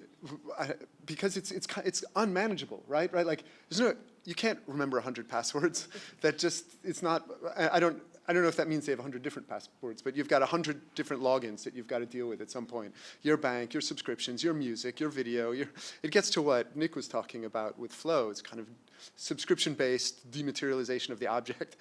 because it's unmanageable, right? Right? Like, you can't remember 100 passwords. That just, it's not, I don't know if that means they have 100 different passwords, but you've got 100 different logins that you've got to deal with at some point. Your bank, your subscriptions, your music, your video. It gets to what Nick was talking about with Flow. It's kind of subscription-based dematerialization of the object.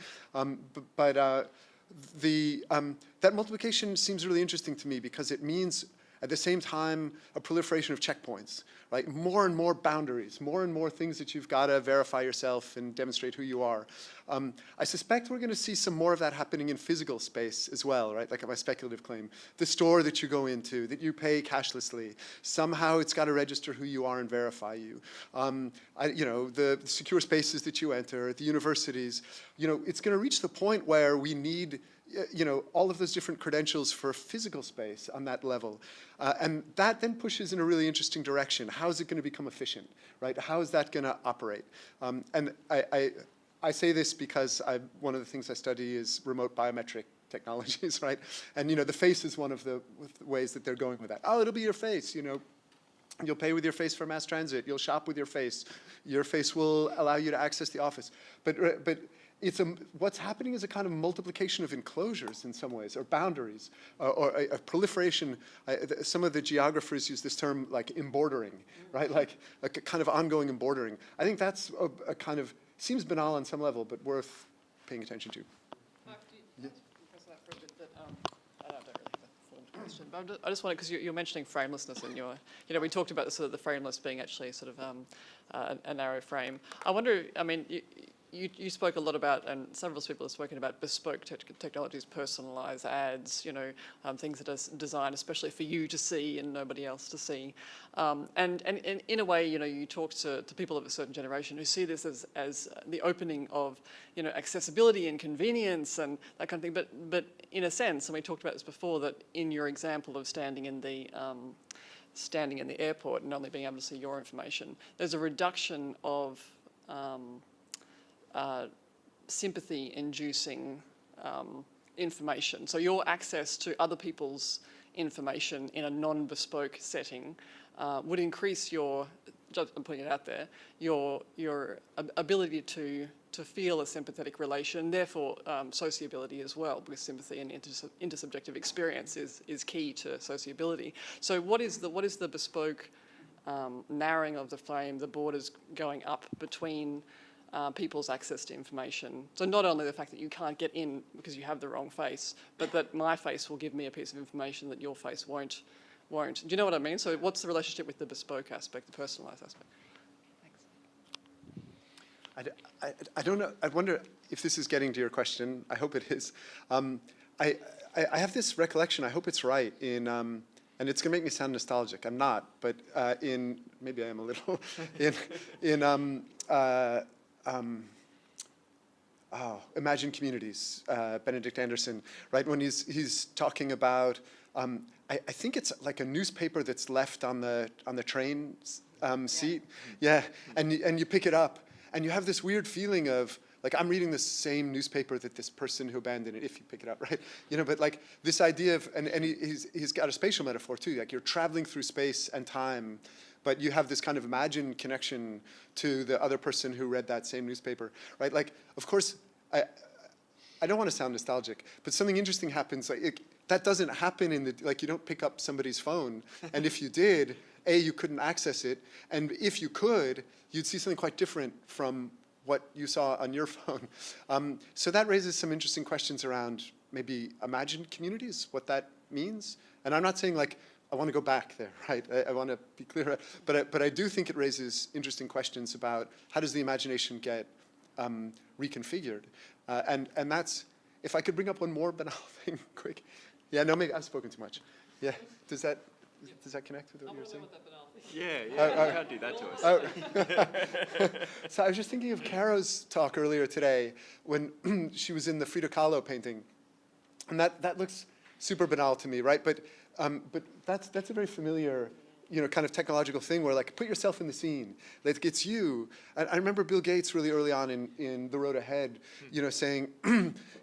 That multiplication seems really interesting to me because it means, at the same time, a proliferation of checkpoints, right? More and more boundaries, more and more things that you've got to verify yourself and demonstrate who you are. I suspect we're going to see some more of that happening in physical space as well, right? Like my speculative claim. The store that you go into, that you pay cashlessly, somehow it's got to register who you are and verify you. The secure spaces that you enter, the universities, it's going to reach the point where we need all of those different credentials for physical space on that level. And that then pushes in a really interesting direction. How is it going to become efficient, right? How is that going to operate? And I say this because one of the things I study is remote biometric technologies, right? And, the face is one of the ways that they're going with that. Oh, it'll be your face, You'll pay with your face for mass transit. You'll shop with your face. Your face will allow you to access the office. But what's happening is a kind of multiplication of enclosures in some ways, or boundaries, or a proliferation. Some of the geographers use this term like embordering, right? Like a kind of ongoing embordering. I think that's a kind of, seems banal on some level, but worth paying attention to. Mark, do you press that for a bit? I don't really have a formed question, but I just wanted, because you're mentioning framelessness in your, we talked about the frameless being actually sort of a narrow frame. I wonder, you spoke a lot about, and several people have spoken about bespoke technologies, personalised ads, things that are designed especially for you to see and nobody else to see. And in a way, you talk to people of a certain generation who see this as the opening of, accessibility and convenience and that kind of thing. But in a sense, and we talked about this before, that in your example of standing in the airport and only being able to see your information, there's a reduction of sympathy-inducing information. So your access to other people's information in a non-bespoke setting would increase your, I'm putting it out there, your ability to feel a sympathetic relation, therefore sociability as well, because sympathy and intersubjective experience is key to sociability. So what is the bespoke narrowing of the frame, the borders going up between people's access to information? So not only the fact that you can't get in because you have the wrong face, but that my face will give me a piece of information that your face won't. Do you know what I mean? So what's the relationship with the bespoke aspect, the personalised aspect? Thanks. I don't know. I wonder if this is getting to your question. I hope it is. I have this recollection, I hope it's right, in, and it's going to make me sound nostalgic. I'm not, but maybe I am a little, Imagine Communities, Benedict Anderson, right? When he's talking about, I think it's like a newspaper that's left on the train seat, yeah, and you pick it up, and you have this weird feeling of, like, I'm reading the same newspaper that this person who abandoned it, if you pick it up, right? But like this idea of, and he's got a spatial metaphor too, like you're traveling through space and time, but you have this kind of imagined connection to the other person who read that same newspaper, right? Like, of course, I don't want to sound nostalgic, but something interesting happens. Like that doesn't happen you don't pick up somebody's phone, and if you did, you couldn't access it, and if you could, you'd see something quite different from what you saw on your phone. So that raises some interesting questions around maybe imagined communities, what that means. And I'm not saying like, I want to go back there, right? I want to be clear, but I do think it raises interesting questions about how does the imagination get reconfigured? And that's, if I could bring up one more banal thing quick. Yeah, no, maybe I've spoken too much. Yeah, does that connect with what you were saying? Yeah, you can't do that to us. So I was just thinking of Caro's talk earlier today when she was in the Frida Kahlo painting. And that looks super banal to me, right? But that's a very familiar, kind of technological thing where, like, put yourself in the scene. Like, it's you. I remember Bill Gates really early on in The Road Ahead, saying,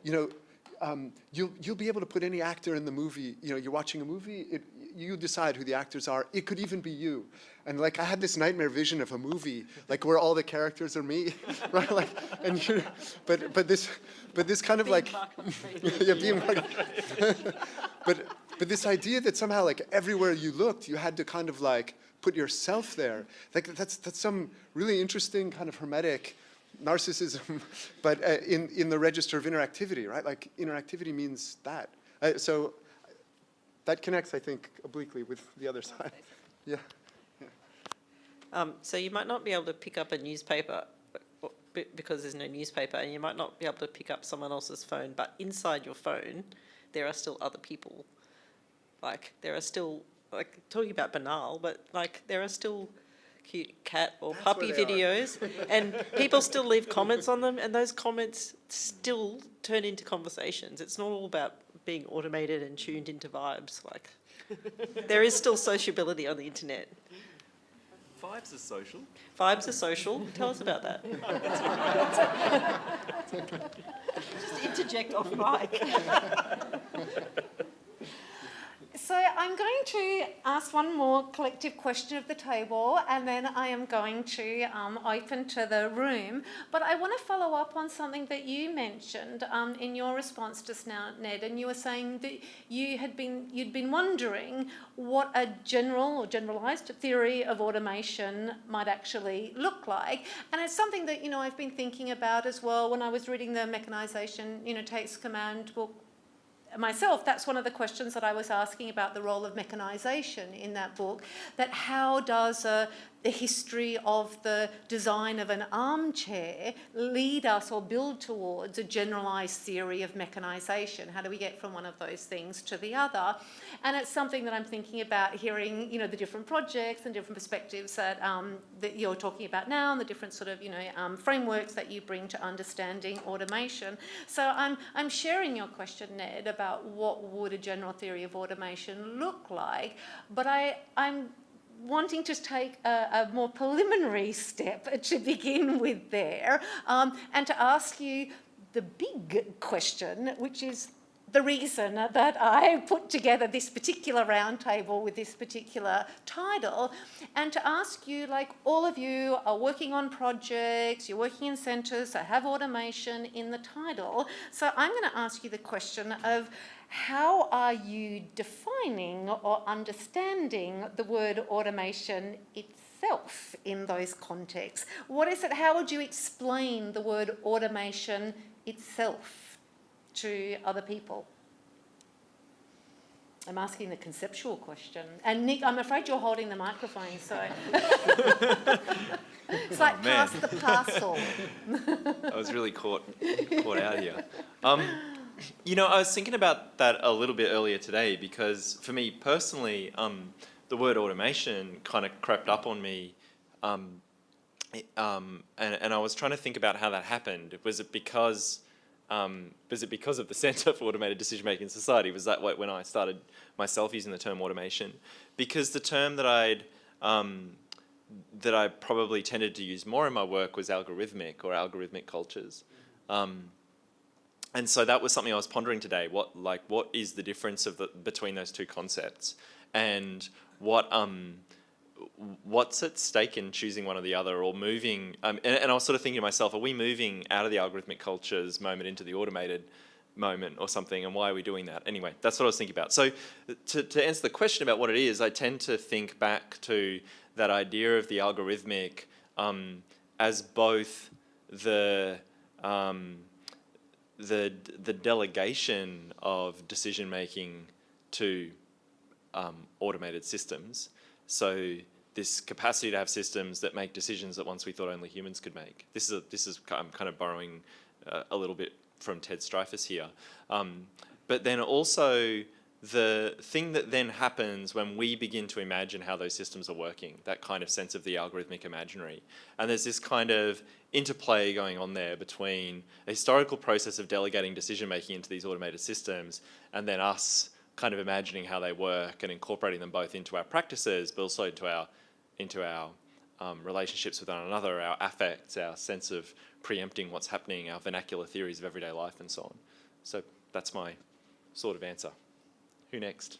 you'll be able to put any actor in the movie. You're watching a movie, you decide who the actors are. It could even be you. And like, I had this nightmare vision of a movie, like where all the characters are me, right? Like, and but this kind of like, yeah, being but this idea that somehow like everywhere you looked, you had to kind of like put yourself there. Like that's some really interesting kind of hermetic narcissism, but in the register of interactivity, right? Like interactivity means that. So that connects, I think, obliquely with the other side. Yeah. So you might not be able to pick up a newspaper because there's no newspaper, and you might not be able to pick up someone else's phone, but inside your phone, there are still other people. Like, there are still, like, talking about banal, but like there are still cute cat or That's puppy where they are. videos, and people still leave comments on them, and those comments still turn into conversations. It's not all about being automated and tuned into vibes. Like, there is still sociability on the internet. Vibes are social. Vibes are social. Tell us about that. Just interject off mic. So I'm going to ask one more collective question of the table, and then I am going to open to the room. But I want to follow up on something that you mentioned in your response just now, Ned, and you were saying that you'd been wondering what a general or generalised theory of automation might actually look like. And it's something that, I've been thinking about as well when I was reading the mechanisation, takes command book. Myself, that's one of the questions that I was asking about the role of mechanisation in that book, that how does the history of the design of an armchair lead us or build towards a generalised theory of mechanisation? How do we get from one of those things to the other? And it's something that I'm thinking about hearing, the different projects and different perspectives that you're talking about now, and the different sort of, frameworks that you bring to understanding automation. So I'm sharing your question, Ned, about what would a general theory of automation look like, but I'm wanting to take a more preliminary step to begin with there, and to ask you the big question, which is the reason that I put together this particular roundtable with this particular title, and to ask you, like, all of you are working on projects, you're working in centres that have automation in the title. So I'm going to ask you the question of, how are you defining or understanding the word automation itself in those contexts? What is it? How would you explain the word automation itself to other people? I'm asking the conceptual question. And Nick, I'm afraid you're holding the microphone, so it's like pass the parcel. I was really caught out here. I was thinking about that a little bit earlier today, because for me personally, the word automation kind of crept up on me, and I was trying to think about how that happened. Was it because of the Centre for Automated Decision Making Society? Was that when I started myself using the term automation? Because the term that I probably tended to use more in my work was algorithmic, or algorithmic cultures. And so that was something I was pondering today. What is the difference between those two concepts, and what's at stake in choosing one or the other, or moving? And I was sort of thinking to myself, are we moving out of the algorithmic cultures moment into the automated moment or something? And why are we doing that? Anyway, that's what I was thinking about. So to answer the question about what it is, I tend to think back to that idea of the algorithmic as both the delegation of decision making to automated systems. So this capacity to have systems that make decisions that once we thought only humans could make. This is I'm kind of borrowing a little bit from Ted Strifus here, but then also the thing that then happens when we begin to imagine how those systems are working, that kind of sense of the algorithmic imaginary. And there's this kind of interplay going on there between a historical process of delegating decision-making into these automated systems, and then us kind of imagining how they work and incorporating them both into our practices, but also into our relationships with one another, our affects, our sense of preempting what's happening, our vernacular theories of everyday life, and so on. So that's my sort of answer. Who next?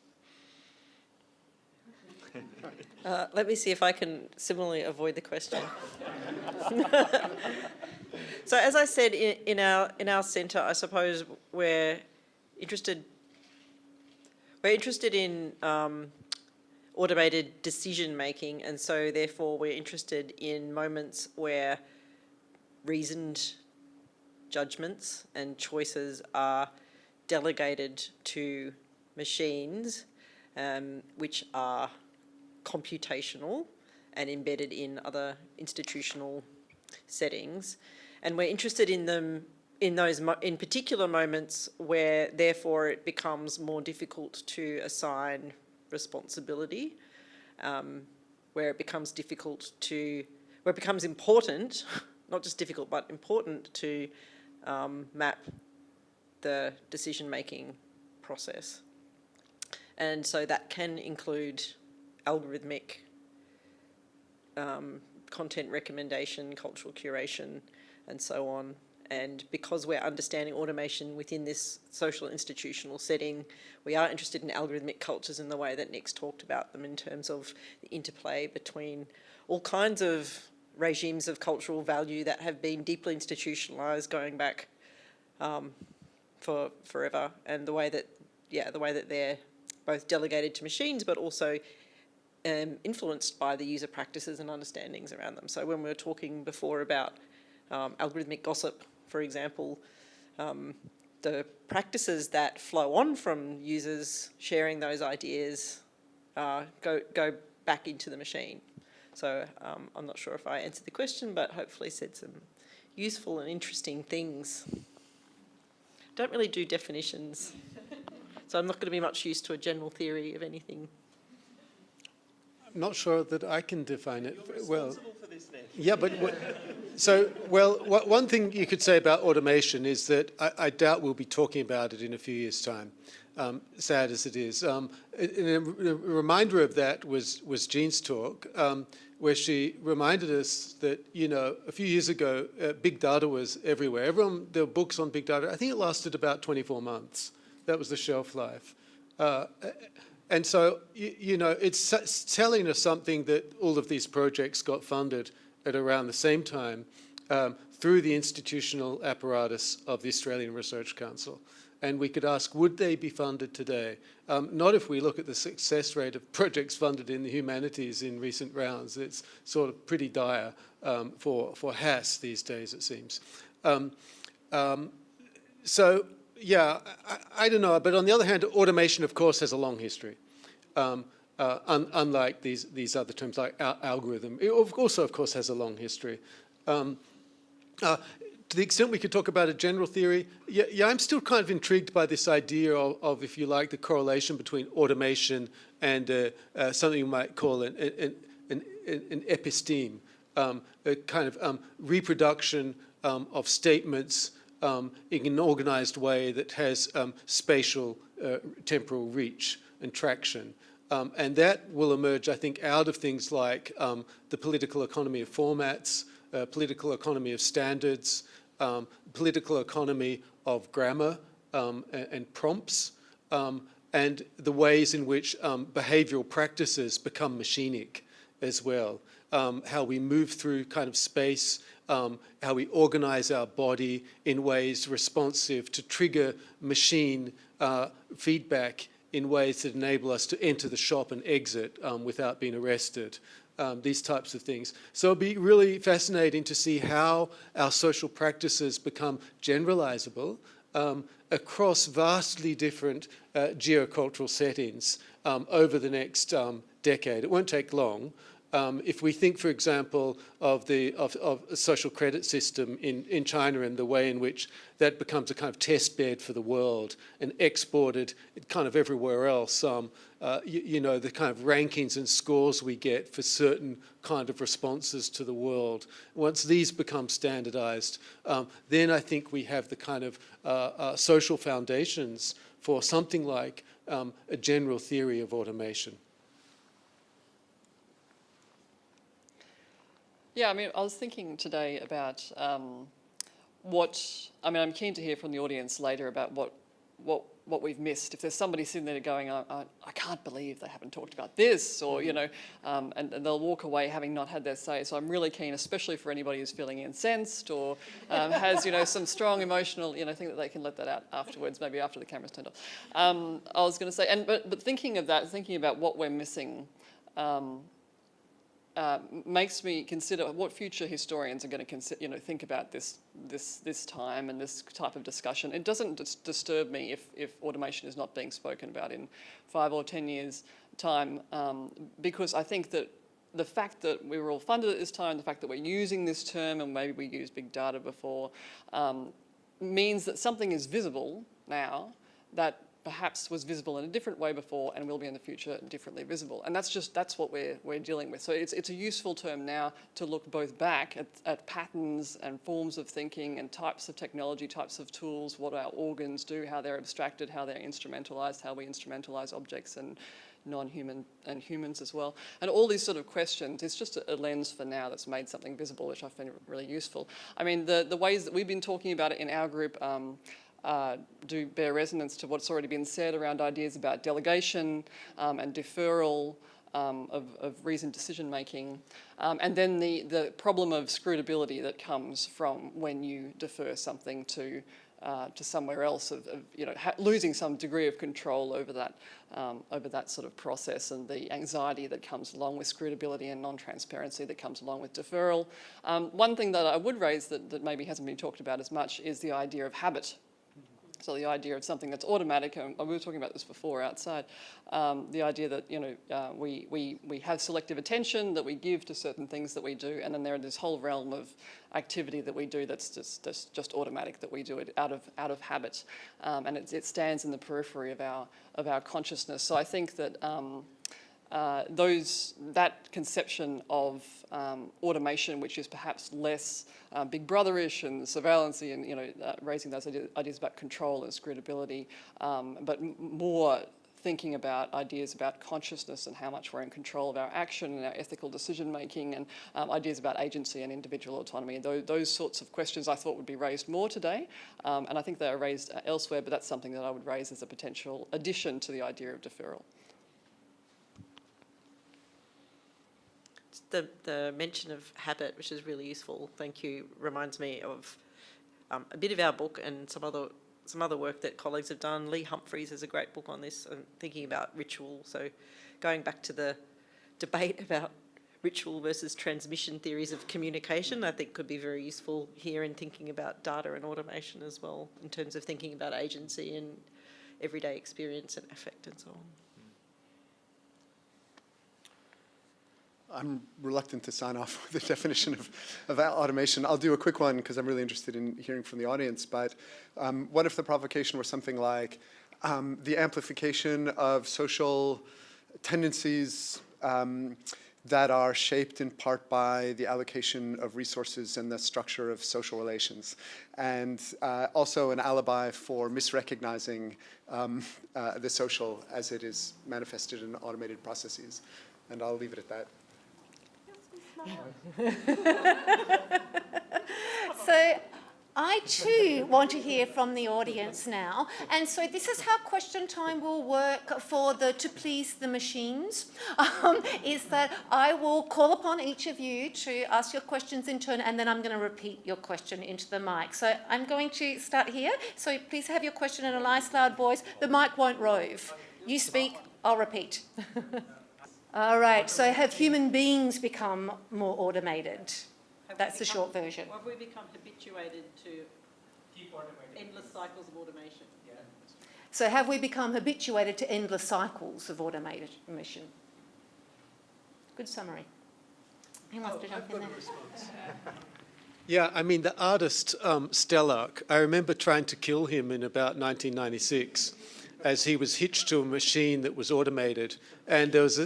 Let me see if I can similarly avoid the question. So as I said, in our centre, I suppose we're interested in automated decision making, and so therefore we're interested in moments where reasoned judgments and choices are delegated to machines, which are computational and embedded in other institutional settings, and we're interested in them in particular moments where therefore it becomes more difficult to assign responsibility, where it becomes where it becomes important, not just difficult, but important to map the decision-making process. And so that can include algorithmic content recommendation, cultural curation, and so on. And because we're understanding automation within this social institutional setting, we are interested in algorithmic cultures in the way that Nick's talked about them, in terms of the interplay between all kinds of regimes of cultural value that have been deeply institutionalised going back for forever, and the way that they're both delegated to machines, but also influenced by the user practices and understandings around them. So when we were talking before about algorithmic gossip, for example, the practices that flow on from users sharing those ideas go back into the machine. So I'm not sure if I answered the question, but hopefully said some useful and interesting things. Don't really do definitions, so I'm not going to be much use to a general theory of anything. I'm not sure that I can define it well. For this then. Yeah, but one thing you could say about automation is that I doubt we'll be talking about it in a few years' time, sad as it is. A reminder of that was Jean's talk, where she reminded us that, you know, a few years ago, big data was everywhere. There were books on big data. I think it lasted about 24 months. That was the shelf life. And so, you know, it's telling us something that all of these projects got funded at around the same time through the institutional apparatus of the Australian Research Council. And we could ask, would they be funded today? Not if we look at the success rate of projects funded in the humanities in recent rounds. It's sort of pretty dire for HAS these days, it seems. So, yeah, I don't know. But on the other hand, automation, of course, has a long history. Unlike these other terms like algorithm. It also, of course, has a long history. To the extent we could talk about a general theory, yeah, I'm still kind of intrigued by this idea of, if you like, the correlation between automation and something you might call an episteme, a kind of reproduction of statements in an organized way that has spatial temporal reach and traction. And that will emerge, I think, out of things like the political economy of formats, political economy of standards, political economy of grammar and prompts, and the ways in which behavioral practices become machinic as well. How we move through kind of space, how we organize our body in ways responsive to trigger machine feedback in ways that enable us to enter the shop and exit without being arrested. These types of things. So it'll be really fascinating to see how our social practices become generalizable across vastly different geocultural settings over the next decade. It won't take long. If we think, for example, of a social credit system in China and the way in which that becomes a kind of test bed for the world and exported kind of everywhere else, you know, the kind of rankings and scores we get for certain kind of responses to the world. Once these become standardized, then I think we have the kind of social foundations for something like a general theory of automation. Yeah, I mean, I was thinking today about I'm keen to hear from the audience later about what we've missed. If there's somebody sitting there going, I can't believe they haven't talked about this, or, you know, and they'll walk away having not had their say. So I'm really keen, especially for anybody who's feeling incensed or has, you know, some strong emotional, you know, thing that they can let that out afterwards, maybe after the camera's turned off. I was going to say, but thinking of that, thinking about what we're missing, makes me consider what future historians are going to think about this time and this type of discussion. It doesn't disturb me if automation is not being spoken about in 5 or 10 years' time, because I think that the fact that we were all funded at this time, the fact that we're using this term, and maybe we used big data before, means that something is visible now that perhaps was visible in a different way before and will be in the future differently visible. And that's what we're dealing with. So it's a useful term now to look both back at patterns and forms of thinking and types of technology, types of tools, what our organs do, how they're abstracted, how they're instrumentalized, how we instrumentalize objects and non-human and humans as well. And all these sort of questions, it's just a lens for now that's made something visible, which I find really useful. I mean, the ways that we've been talking about it in our group do bear resonance to what's already been said around ideas about delegation and deferral of reasoned decision making, and then the problem of scrutability that comes from when you defer something to somewhere else, of losing some degree of control over that sort of process, and the anxiety that comes along with scrutability and non-transparency that comes along with deferral. One thing that I would raise that maybe hasn't been talked about as much is the idea of habit. So the idea of something that's automatic, and we were talking about this before outside, the idea that we have selective attention that we give to certain things that we do, and then there's this whole realm of activity that we do that's just automatic, that we do it out of habit, and it stands in the periphery of our consciousness. So I think that that conception of automation, which is perhaps less Big Brother-ish and surveillance-y, and raising those ideas about control and scrutability, but more thinking about ideas about consciousness and how much we're in control of our action and our ethical decision-making, and ideas about agency and individual autonomy. Those sorts of questions I thought would be raised more today, and I think they are raised elsewhere, but that's something that I would raise as a potential addition to the idea of deferral. The mention of habit, which is really useful, thank you, reminds me of a bit of our book and some other work that colleagues have done. Lee Humphries has a great book on this, and thinking about ritual. So going back to the debate about ritual versus transmission theories of communication, I think could be very useful here in thinking about data and automation as well, in terms of thinking about agency and everyday experience and affect and so on. I'm reluctant to sign off with the definition of automation. I'll do a quick one because I'm really interested in hearing from the audience. But what if the provocation were something like the amplification of social tendencies that are shaped in part by the allocation of resources and the structure of social relations, and also an alibi for misrecognizing the social as it is manifested in automated processes. And I'll leave it at that. So I too want to hear from the audience now, and so this is how question time will work for the To Please the Machines, is that I will call upon each of you to ask your questions in turn, and then I'm going to repeat your question into the mic. So I'm going to start here, so please have your question in a nice loud voice. The mic won't rove. You speak, I'll repeat. All right, so have human beings become more automated? That's the short version. Have we become habituated to endless cycles of automation? Yeah. So have we become habituated to endless cycles of automation? Good summary. Who wants to jump in there? Yeah, I mean, the artist Stellark, I remember trying to kill him in about 1996. As he was hitched to a machine that was automated, and there was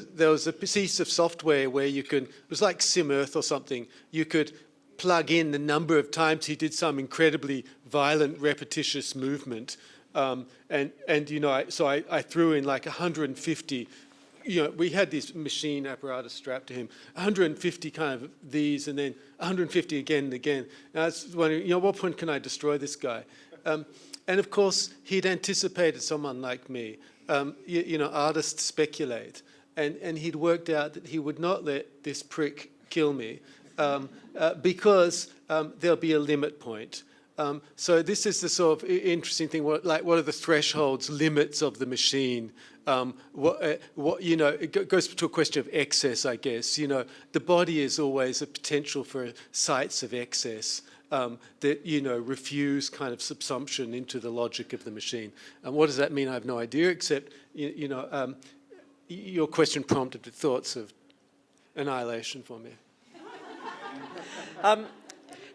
a piece of software where you could, it was like SimEarth or something, you could plug in the number of times he did some incredibly violent, repetitious movement, so I threw in like 150. We had this machine apparatus strapped to him, 150 kind of these, and then 150 again and again. And I was wondering, at what point can I destroy this guy? And of course, he'd anticipated someone like me. Artists speculate. And he'd worked out that he would not let this prick kill me because there'll be a limit point. So this is the sort of interesting thing. What are the thresholds, limits of the machine? It goes to a question of excess, I guess. The body is always a potential for sites of excess. That refuse kind of subsumption into the logic of the machine. And what does that mean? I have no idea, except your question prompted thoughts of annihilation for me.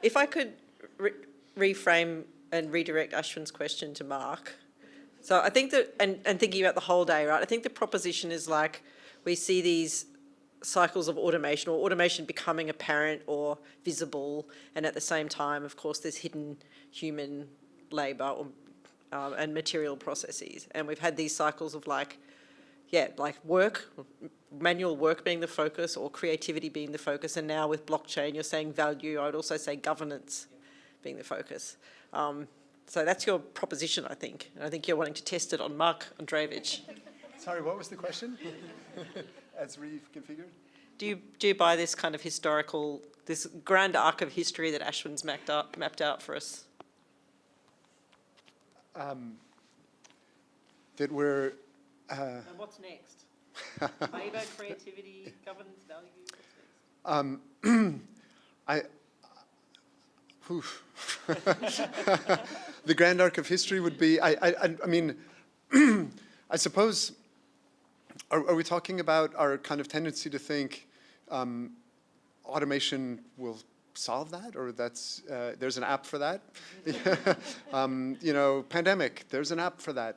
If I could reframe and redirect Ashwin's question to Mark, So I think that, and thinking about the whole day, right, I think the proposition is like, we see these cycles of automation, or automation becoming apparent or visible, and at the same time, of course, there's hidden human labour or, and material processes. And we've had these cycles of like work, manual work being the focus, or creativity being the focus, and now with blockchain, you're saying value. I would also say governance being the focus. So that's your proposition, I think. And I think you're wanting to test it on Mark Andreevich. Sorry, what was the question? As reconfigured? Do you buy this kind of historical, this grand arc of history that Ashwin's mapped out for us? That we're... And what's next? Labour, creativity, governance, values, what's next? The grand arc of history would be, I mean, I suppose, are we talking about our kind of tendency to think automation will solve that, or that's, there's an app for that? You know, pandemic, there's an app for that.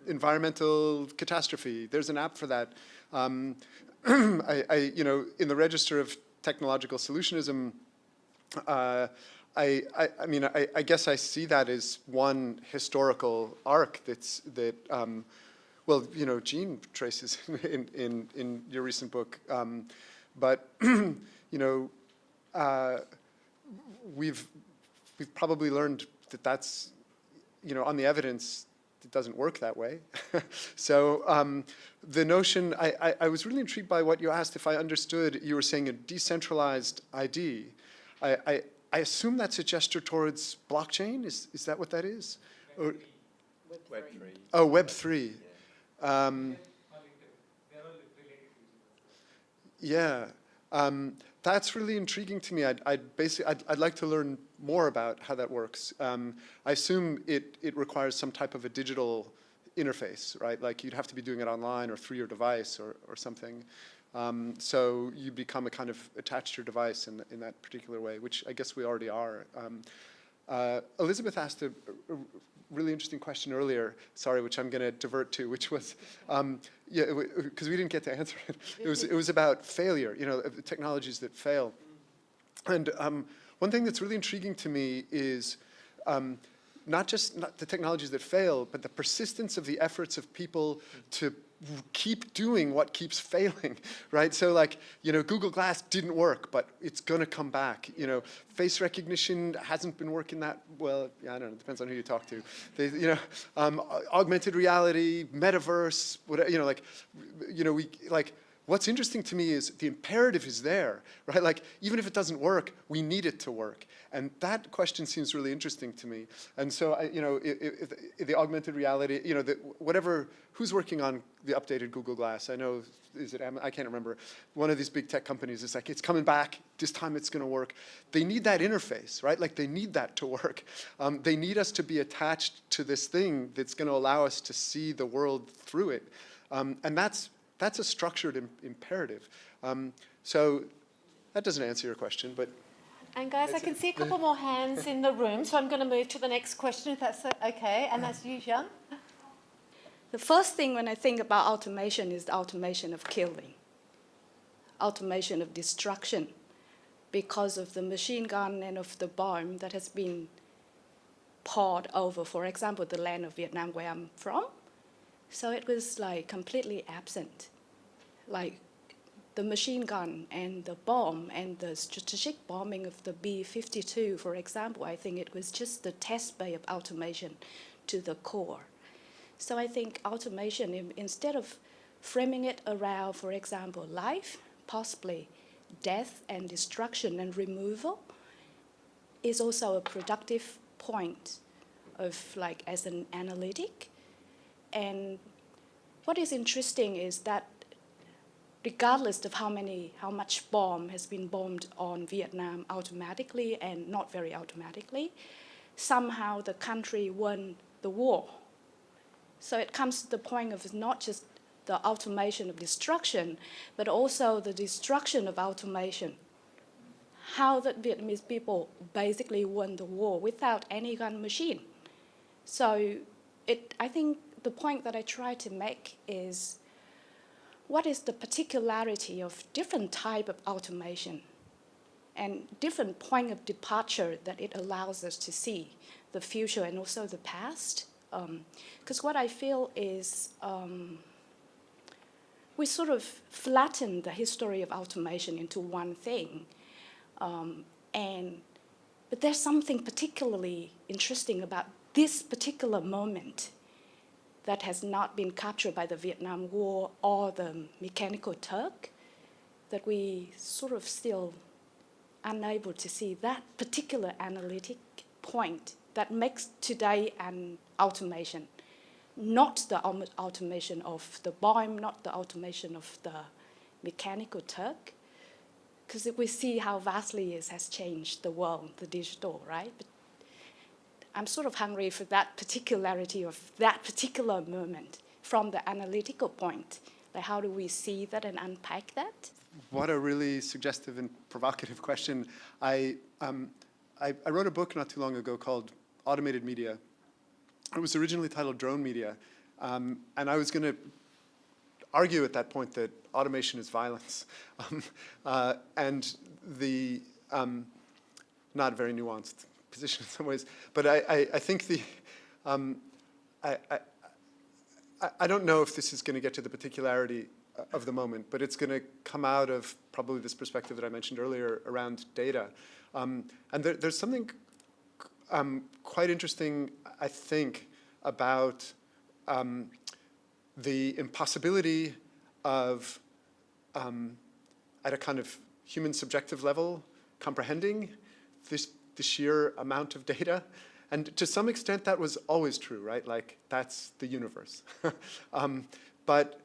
Environmental catastrophe, there's an app for that. You know, in the register of technological solutionism, I mean, I guess I see that as one historical arc that, well, you know, Jean traces in your recent book. But, you know, we've probably learned that that's, you know, on the evidence, it doesn't work that way. So the notion, I was really intrigued by what you asked. If I understood, you were saying a decentralized ID. I assume that's a gesture towards blockchain. Is that what that is? Or, Web3. oh, Web3. Yeah. That's really intriguing to me. I'd like to learn more about how that works. I assume it requires some type of a digital interface, right? Like you'd have to be doing it online or through your device or something. So you become a kind of attached to your device in that particular way, which I guess we already are. Elizabeth asked a really interesting question earlier, sorry, which I'm going to divert to, which was, yeah, because we didn't get to answer it. It was about failure, you know, the technologies that fail. And one thing that's really intriguing to me is not the technologies that fail, but the persistence of the efforts of people to keep doing what keeps failing, right? So like, you know, Google Glass didn't work, but it's gonna come back. You know, face recognition hasn't been working that well. Yeah, I don't know, it depends on who you talk to. You know, augmented reality, metaverse, whatever, you know, like, you know, what's interesting to me is the imperative is there, right? Like, even if it doesn't work, we need it to work. And that question seems really interesting to me. And so, you know, if the augmented reality, you know, whatever, who's working on the updated Google Glass? I know, I can't remember. One of these big tech companies is like, it's coming back, this time it's gonna work. They need that interface, right? Like, they need that to work. They need us to be attached to this thing that's gonna allow us to see the world through it. And that's a structured imperative. So that doesn't answer your question, but. And guys, I can see a couple more hands in the room, so I'm going to move to the next question, if that's okay. And that's you, Jean. The first thing when I think about automation is the automation of killing, automation of destruction, because of the machine gun and of the bomb that has been poured over, for example, the land of Vietnam where I'm from. So it was like completely absent. Like the machine gun and the bomb and the strategic bombing of the B-52, for example, I think it was just the test bay of automation to the core. So I think automation, instead of framing it around, for example, life, possibly death and destruction and removal, is also a productive point of like as an analytic. And what is interesting is that regardless of how much bomb has been bombed on Vietnam automatically and not very automatically, somehow the country won the war. So it comes to the point of not just the automation of destruction, but also the destruction of automation. How the Vietnamese people basically won the war without any gun machine. So I think the point that I try to make is, what is the particularity of different type of automation and different point of departure that it allows us to see the future and also the past? Because what I feel is we sort of flatten the history of automation into one thing. But there's something particularly interesting about this particular moment that has not been captured by the Vietnam War or the Mechanical Turk, that we sort of still unable to see that particular analytic point that makes today an automation, not the automation of the bomb, not the automation of the Mechanical Turk, because we see how vastly it has changed the world, the digital, right? But I'm sort of hungry for that particularity of that particular moment from the analytical point. Like, how do we see that and unpack that? What a really suggestive and provocative question. I wrote a book not too long ago called Automated Media. It was originally titled Drone Media. And I was going to argue at that point that automation is violence. And the, not a very nuanced position in some ways, but I think the, I don't know if this is going to get to the particularity of the moment, but it's going to come out of probably this perspective that I mentioned earlier around data. And there's something quite interesting, I think, about the impossibility of, at a kind of human subjective level, comprehending the sheer amount of data. And to some extent, that was always true, right? Like, that's the universe. But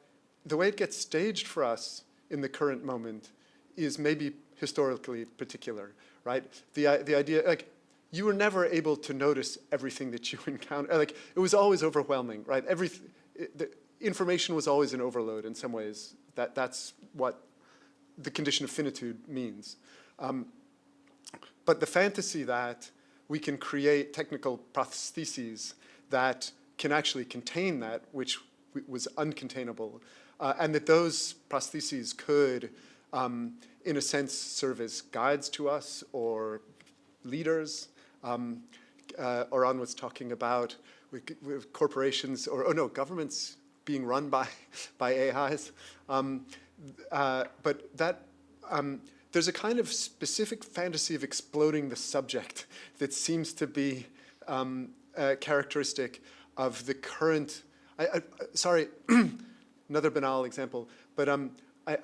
the way it gets staged for us in the current moment is maybe historically particular, right? The idea, like, you were never able to notice everything that you encounter. Like, it was always overwhelming, right? The information was always an overload in some ways. That's what the condition of finitude means. But the fantasy that we can create technical prostheses that can actually contain that, which was uncontainable, and that those prostheses could, in a sense, serve as guides to us or leaders. Oran was talking about with corporations, or no, governments being run by AIs. But that, there's a kind of specific fantasy of exploding the subject that seems to be characteristic of the current, sorry, another banal example, but I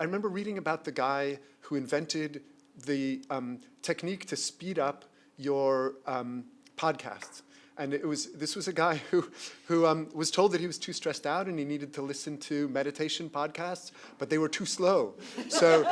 remember reading about the guy who invented the technique to speed up your podcasts. And this was a guy who was told that he was too stressed out and he needed to listen to meditation podcasts, but they were too slow. So,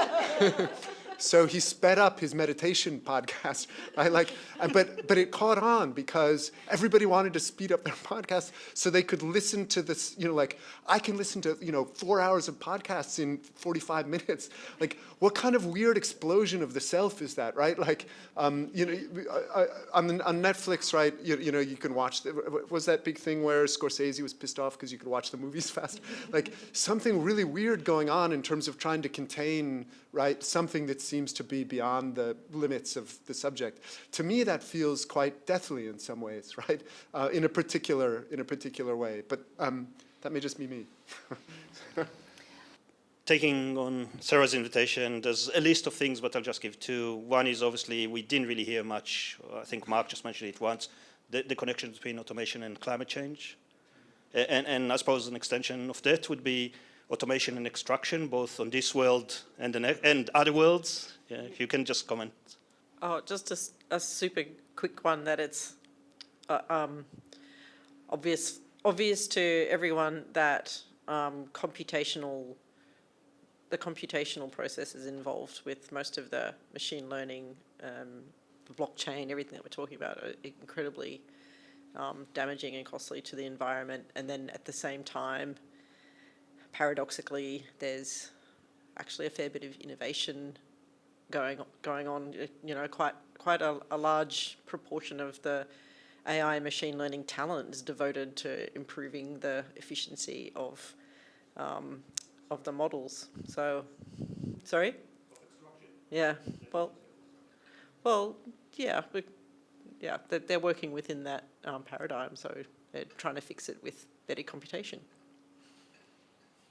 so he sped up his meditation podcast, right? Like, but it caught on because everybody wanted to speed up their podcasts so they could listen to this, like, I can listen to, 4 hours of podcasts in 45 minutes. Like, what kind of weird explosion of the self is that, right? Like, on Netflix, right, you can watch, was that big thing where Scorsese was pissed off because you could watch the movies fast? Like, something really weird going on in terms of trying to contain, right, something that seems to be beyond the limits of the subject. To me, that feels quite deathly in some ways, right? In a particular way. But that may just be me. Taking on Sarah's invitation, there's a list of things, but I'll just give two. One is obviously we didn't really hear much. I think Mark just mentioned it once. The connection between automation and climate change, and I suppose an extension of that would be automation and extraction, both on this world and other worlds. Yeah, if you can just comment. Oh, just a super quick one that it's obvious to everyone that the computational processes involved with most of the machine learning, the blockchain, everything that we're talking about are incredibly damaging and costly to the environment. And then at the same time, paradoxically, there's actually a fair bit of innovation going on. Quite a large proportion of the AI and machine learning talent is devoted to improving the efficiency of the models. So, sorry? Yeah, well, yeah, they're working within that paradigm, so they're trying to fix it with better computation.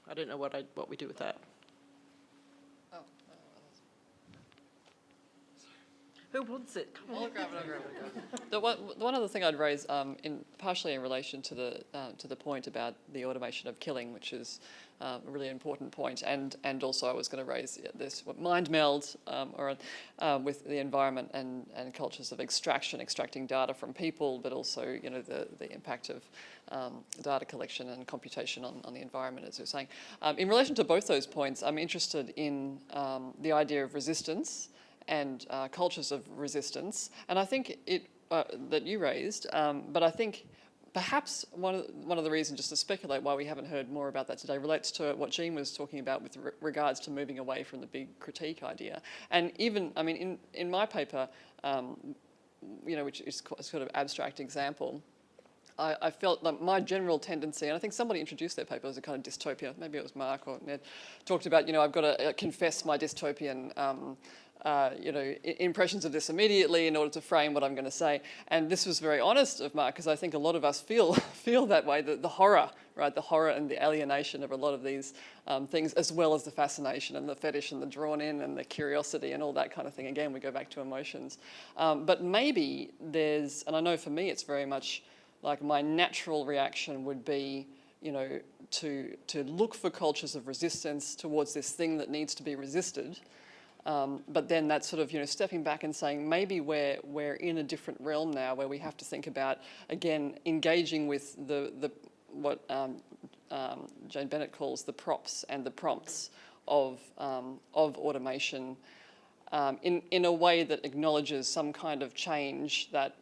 I don't know what we do with that. Who wants it? Come on. I'll grab it. The one other thing I'd raise, partially in relation to the point about the automation of killing, which is a really important point, and also I was going to raise this mind meld with the environment and cultures of extracting data from people, but also the impact of data collection and computation on the environment, as you're saying. In relation to both those points, I'm interested in the idea of resistance and cultures of resistance, and I think that you raised, but I think perhaps one of the reasons, just to speculate why we haven't heard more about that today, relates to what Jean was talking about with regards to moving away from the big critique idea. And even, I mean, in my paper, which is a sort of abstract example, I felt like my general tendency, and I think somebody introduced their paper as a kind of dystopia, maybe it was Mark or Ned, talked about, I've got to confess my dystopian impressions of this immediately in order to frame what I'm going to say. And this was very honest of Mark, because I think a lot of us feel that way, the horror, right? The horror and the alienation of a lot of these things, as well as the fascination and the fetish and the drawn in and the curiosity and all that kind of thing. Again, we go back to emotions. But maybe there's, and I know for me it's very much like my natural reaction would be, to look for cultures of resistance towards this thing that needs to be resisted. But then that's sort of, stepping back and saying maybe we're in a different realm now where we have to think about, again, engaging with what Jane Bennett calls the props and the prompts of automation in a way that acknowledges some kind of change that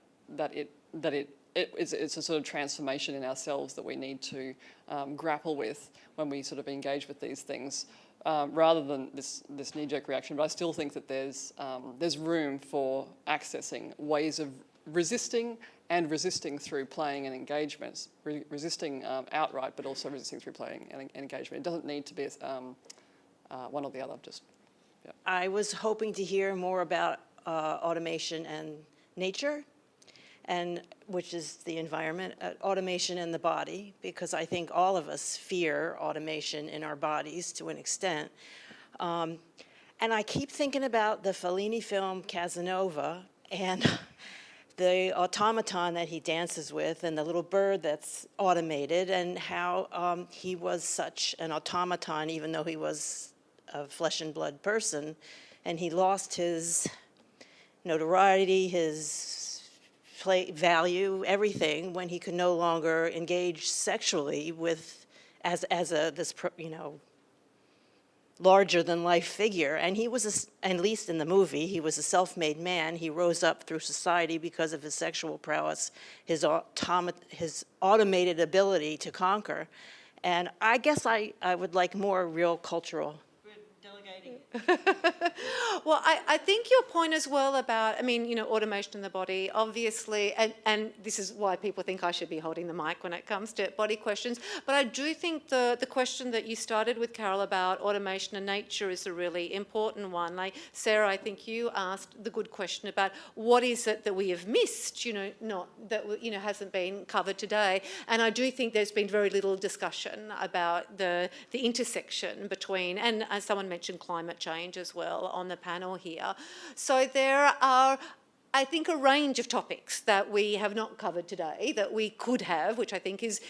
it's a sort of transformation in ourselves that we need to grapple with when we sort of engage with these things. Rather than this knee-jerk reaction, but I still think that there's room for accessing ways of resisting through playing and engagements, resisting outright, but also resisting through playing and engagement. It doesn't need to be one or the other. Just yeah. I was hoping to hear more about automation and nature, and which is the environment, automation and the body, because I think all of us fear automation in our bodies to an extent. And I keep thinking about the Fellini film Casanova and the automaton that he dances with and the little bird that's automated, and how he was such an automaton even though he was a flesh and blood person, and he lost his notoriety, his value, everything, when he could no longer engage sexually with as this larger than life figure. And he was at least in the movie, he was a self-made man. He rose up through society because of his sexual prowess, his automated ability to conquer. And I guess I would like more real cultural. Well, I think your point as well about, automation in the body, obviously, and this is why people think I should be holding the mic when it comes to body questions, but I do think the question that you started with, Carol, about automation and nature is a really important one. Like, Sarah, I think you asked the good question about what is it that we have missed, not that, hasn't been covered today. And I do think there's been very little discussion about the intersection between, and as someone mentioned, climate change as well on the panel here. So there are, I think, a range of topics that we have not covered today that we could have, which I think is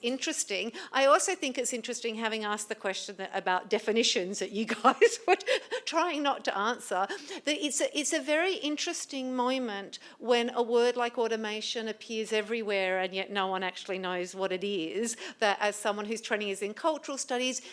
interesting. I also think it's interesting, having asked the question about definitions that you guys were trying not to answer, that it's a very interesting moment when a word like automation appears everywhere and yet no one actually knows what it is. That as someone whose training is in cultural studies,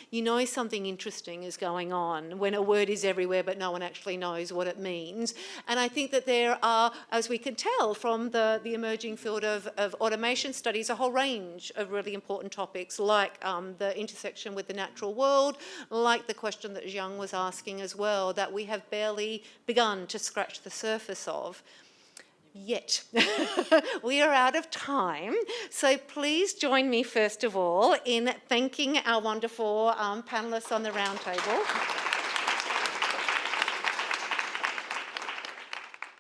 something interesting is going on when a word is everywhere but no one actually knows what it means. And I think that there are, as we can tell from the emerging field of automation studies, a whole range of really important topics, like the intersection with the natural world, like the question that Zhang was asking as well, that we have barely begun to scratch the surface of. yet. We are out of time. So please join me, first of all, in thanking our wonderful panellists on the roundtable.